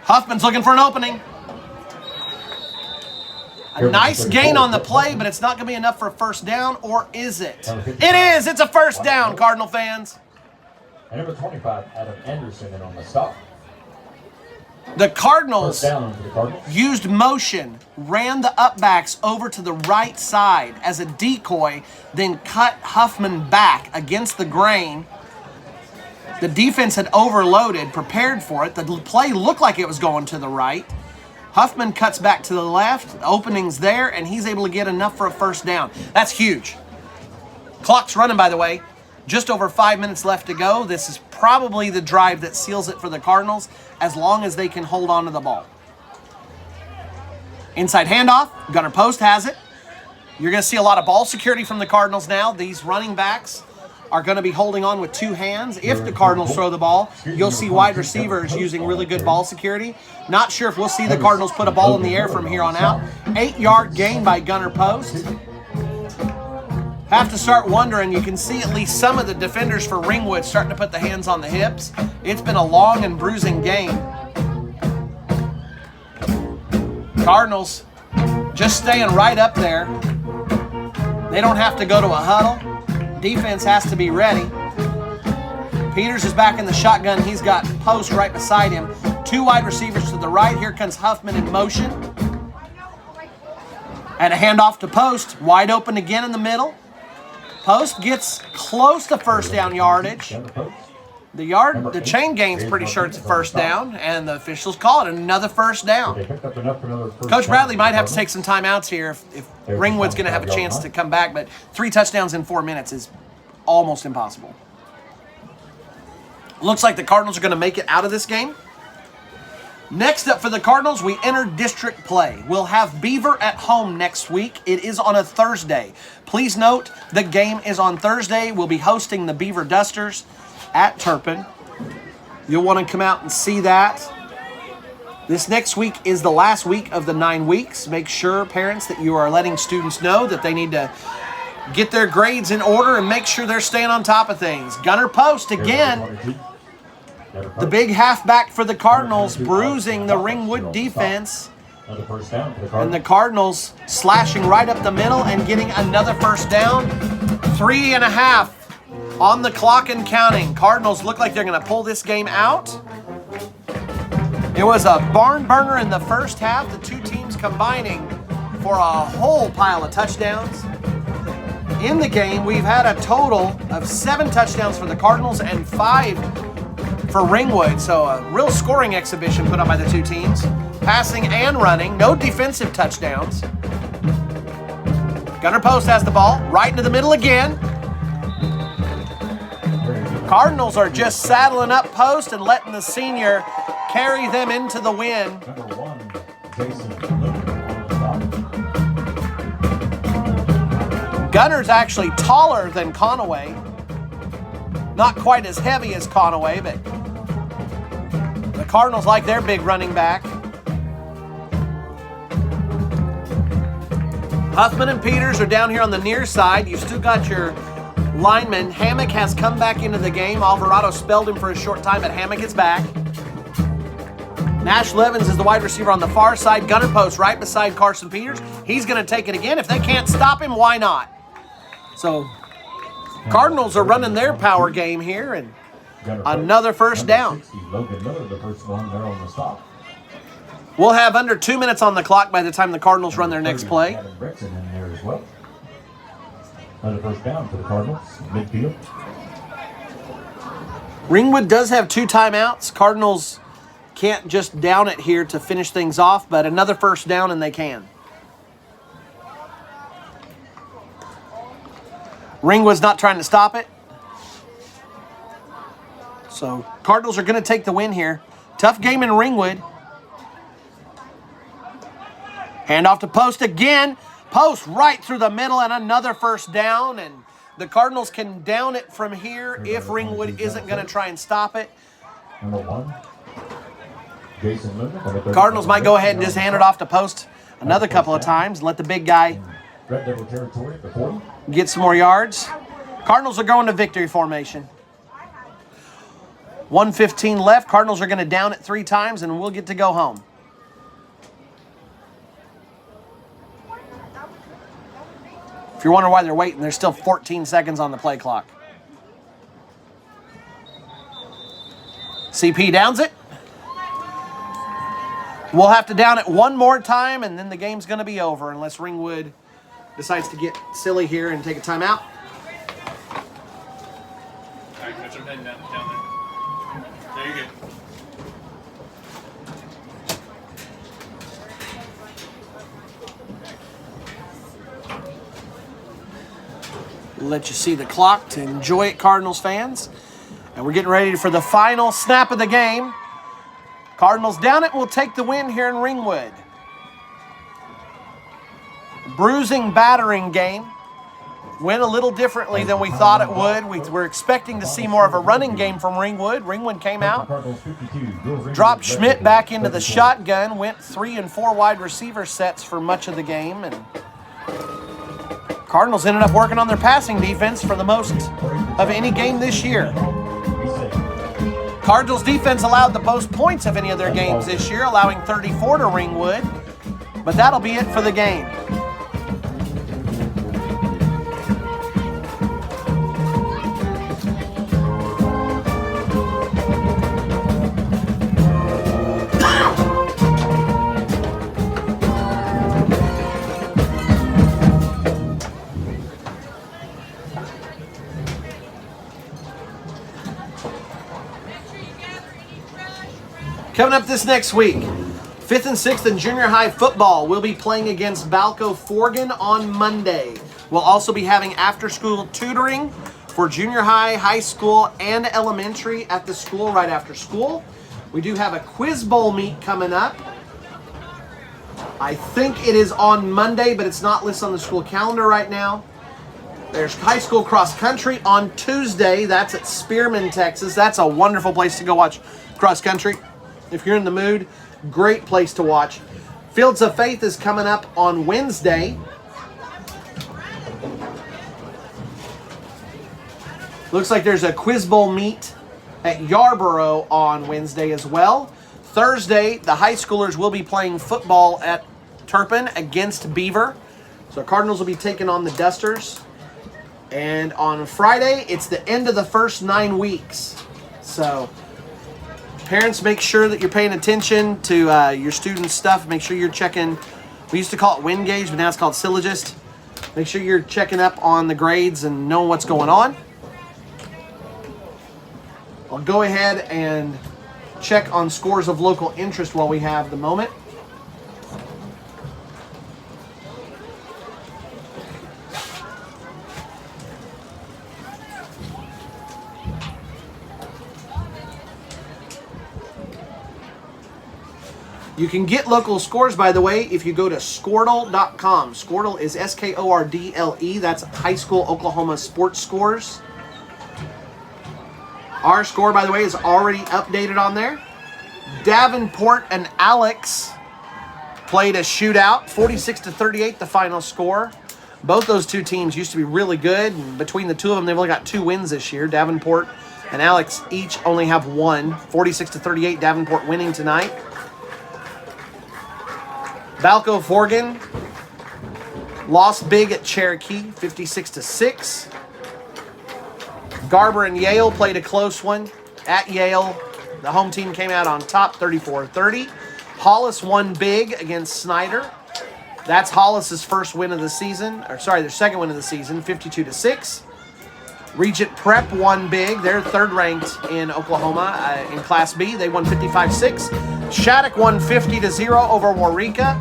Huffman's looking for an opening. A nice gain on the play, but it's not going to be enough for a first down, or is it? It is! It's a first down, Cardinal fans. And number 25, Adam Anderson, in on the stop. The Cardinals Cardinals used motion, ran the upbacks over to the right side as a decoy, then cut Huffman back against the grain. The defense had overloaded, prepared for it. The play looked like it was going to the right. Huffman cuts back to the left. The opening's there, and he's able to get enough for a first down. That's huge. Clock's running, by the way. Just over 5 minutes left to go. This is probably the drive that seals it for the Cardinals, as long as they can hold on to the ball. Inside handoff. Gunner Post has it. You're going to see a lot of ball security from the Cardinals now. These running backs are going to be holding on with two hands. If the Cardinals throw the ball, you'll see wide receivers using really good ball security. Not sure if we'll see the Cardinals put a ball in the air from here on out. 8-yard gain by Gunner Post. Have to start wondering. You can see at least some of the defenders for Ringwood starting to put the hands on the hips. It's been a long and bruising game. Cardinals just staying right up there. They don't have to go to a huddle. Defense has to be ready. Peters is back in the shotgun. He's got Post right beside him. Two wide receivers to the right. Here comes Huffman in motion. And a handoff to Post. Wide open again in the middle. Post gets close to first down yardage. The chain gain's pretty sure it's a first down, and the officials call it another first down. Coach Bradley might have to take some timeouts here if Ringwood's going to have a chance to come back, but 3 touchdowns in 4 minutes is almost impossible. Looks like the Cardinals are going to make it out of this game. Next up for the Cardinals, we enter district play. We'll have Beaver at home next week. It is on a Thursday. Please note, the game is on Thursday. We'll be hosting the Beaver Dusters at Turpin. You'll want to come out and see that. This next week is the last week of the 9 weeks. Make sure, parents, that you are letting students know that they need to get their grades in order and make sure they're staying on top of things. Gunner Post again. The big halfback for the Cardinals, bruising the Ringwood defense. And the Cardinals slashing right up the middle and getting another first down. 3.5. On the clock and counting. Cardinals look like they're going to pull this game out. It was a barn burner in the first half. The two teams combining for a whole pile of touchdowns. In the game, we've had a total of 7 touchdowns for the Cardinals and 5 for Ringwood. So a real scoring exhibition put up by the two teams. Passing and running. No defensive touchdowns. Gunner Post has the ball. Right into the middle again. Cardinals are just saddling up Post and letting the senior carry them into the win. Number 1, Jason. Gunner's actually taller than Conaway. Not quite as heavy as Conaway, but the Cardinals like their big running back. Huffman and Peters are down here on the near side. You've still got your lineman. Hammock has come back into the game. Alvarado spelled him for a short time, but Hammock is back. Nash Levins is the wide receiver on the far side. Gunner Post right beside Carson Peters. He's going to take it again. If they can't stop him, why not? So, Cardinals are running their power game here, and another first down. Logan Miller, the first one there on the stop. We'll have under 2 minutes on the clock by the time the Cardinals run their next play. In there as well. Another first down for the Cardinals, midfield. Ringwood does have 2 timeouts. Cardinals can't just down it here to finish things off, but another first down and they can. Ringwood's not trying to stop it. So Cardinals are going to take the win here. Tough game in Ringwood. Hand off to Post again. Post right through the middle and another first down. And the Cardinals can down it from here if Ringwood isn't going to try and stop it. Number 1, Jason Linder. Cardinals might go ahead and just hand it off to Post another couple of times. Let the big guy Red Devil territory at the 40. get some more yards. Cardinals are going to victory formation. 1:15 left. Cardinals are going to down it 3 times and we'll get to go home. If you're wondering why they're waiting, there's still 14 seconds on the play clock. CP downs it. We'll have to down it one more time, and then the game's going to be over unless Ringwood decides to get silly here and take a timeout. All right, Coach, I'm heading down there. There you go. Let you see the clock to enjoy it, Cardinals fans. And we're getting ready for the final snap of the game. Cardinals down it will take the win here in Ringwood. Bruising, battering game. Went a little differently than we thought it would. We were expecting to see more of a running game from Ringwood. Ringwood came out, dropped Schmidt back into the shotgun, went 3 and 4 wide receiver sets for much of the game, and Cardinals ended up working on their passing defense for the most of any game this year. Cardinals defense allowed the most points of any of their games this year, allowing 34 to Ringwood, but that'll be it for the game. Coming up this next week, 5th and 6th in junior high football. We'll be playing against Balco Forgan on Monday. We'll also be having after-school tutoring for junior high, high school, and elementary at the school right after school. We do have a quiz bowl meet coming up. I think it is on Monday, but it's not listed on the school calendar right now. There's high school cross country on Tuesday. That's at Spearman, Texas. That's a wonderful place to go watch cross country. If you're in the mood, great place to watch. Fields of Faith is coming up on Wednesday. Looks like there's a quiz bowl meet at Yarborough on Wednesday as well. Thursday, the high schoolers will be playing football at Turpin against Beaver. So Cardinals will be taking on the Dusters. And on Friday, it's the end of the first 9 weeks. So parents, make sure that you're paying attention to your students' stuff. Make sure you're checking. We used to call it wind gauge, but now it's called syllogist. Make sure you're checking up on the grades and knowing what's going on. I'll go ahead and check on scores of local interest while we have the moment. You can get local scores, by the way, if you go to Skordle.com. Skordle is Skordle. That's high school Oklahoma sports scores. Our score, by the way, is already updated on there. Davenport and Alex played a shootout, 46-38, the final score. Both those two teams used to be really good. And between the two of them, they've only got 2 wins this year. Davenport and Alex each only have 1. 46-38, Davenport winning tonight. Balco Forgan lost big at Cherokee, 56-6. Garber and Yale played a close one at Yale. The home team came out on top, 34-30. Hollis won big against Snyder. That's Hollis's first win of the season, or sorry, their second win of the season, 52-6. Regent Prep won big. They're 3rd ranked in Oklahoma in Class B. They won 55-6. Shattuck won 50-0 over Waurika.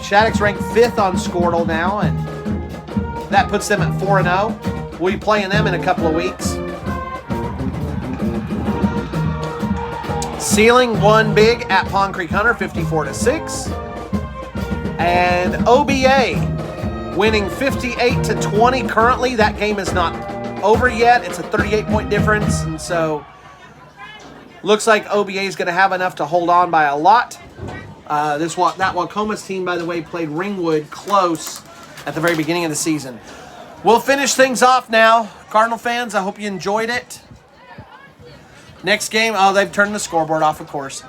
Shattuck's ranked 5th on Skordle now, and that puts them at 4-0. We'll be playing them in a couple of weeks. Sealing won big at Pond Creek Hunter, 54-6. And OBA winning 58-20 currently. That game is not over yet. It's a 38-point difference, and so looks like OBA is going to have enough to hold on by a lot. That Wacomas team, by the way, played Ringwood close at the very beginning of the season. We'll finish things off now. Cardinal fans, I hope you enjoyed it. Next game, they've turned the scoreboard off, of course.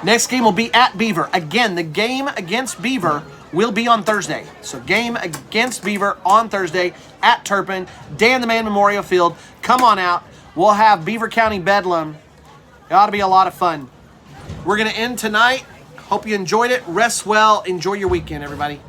Next game will be at Beaver. Again, the game against Beaver will be on Thursday. So game against Beaver on Thursday at Turpin, Dan the Man Memorial Field. Come on out. We'll have Beaver County Bedlam. It ought to be a lot of fun. We're going to end tonight. Hope you enjoyed it. Rest well. Enjoy your weekend, everybody.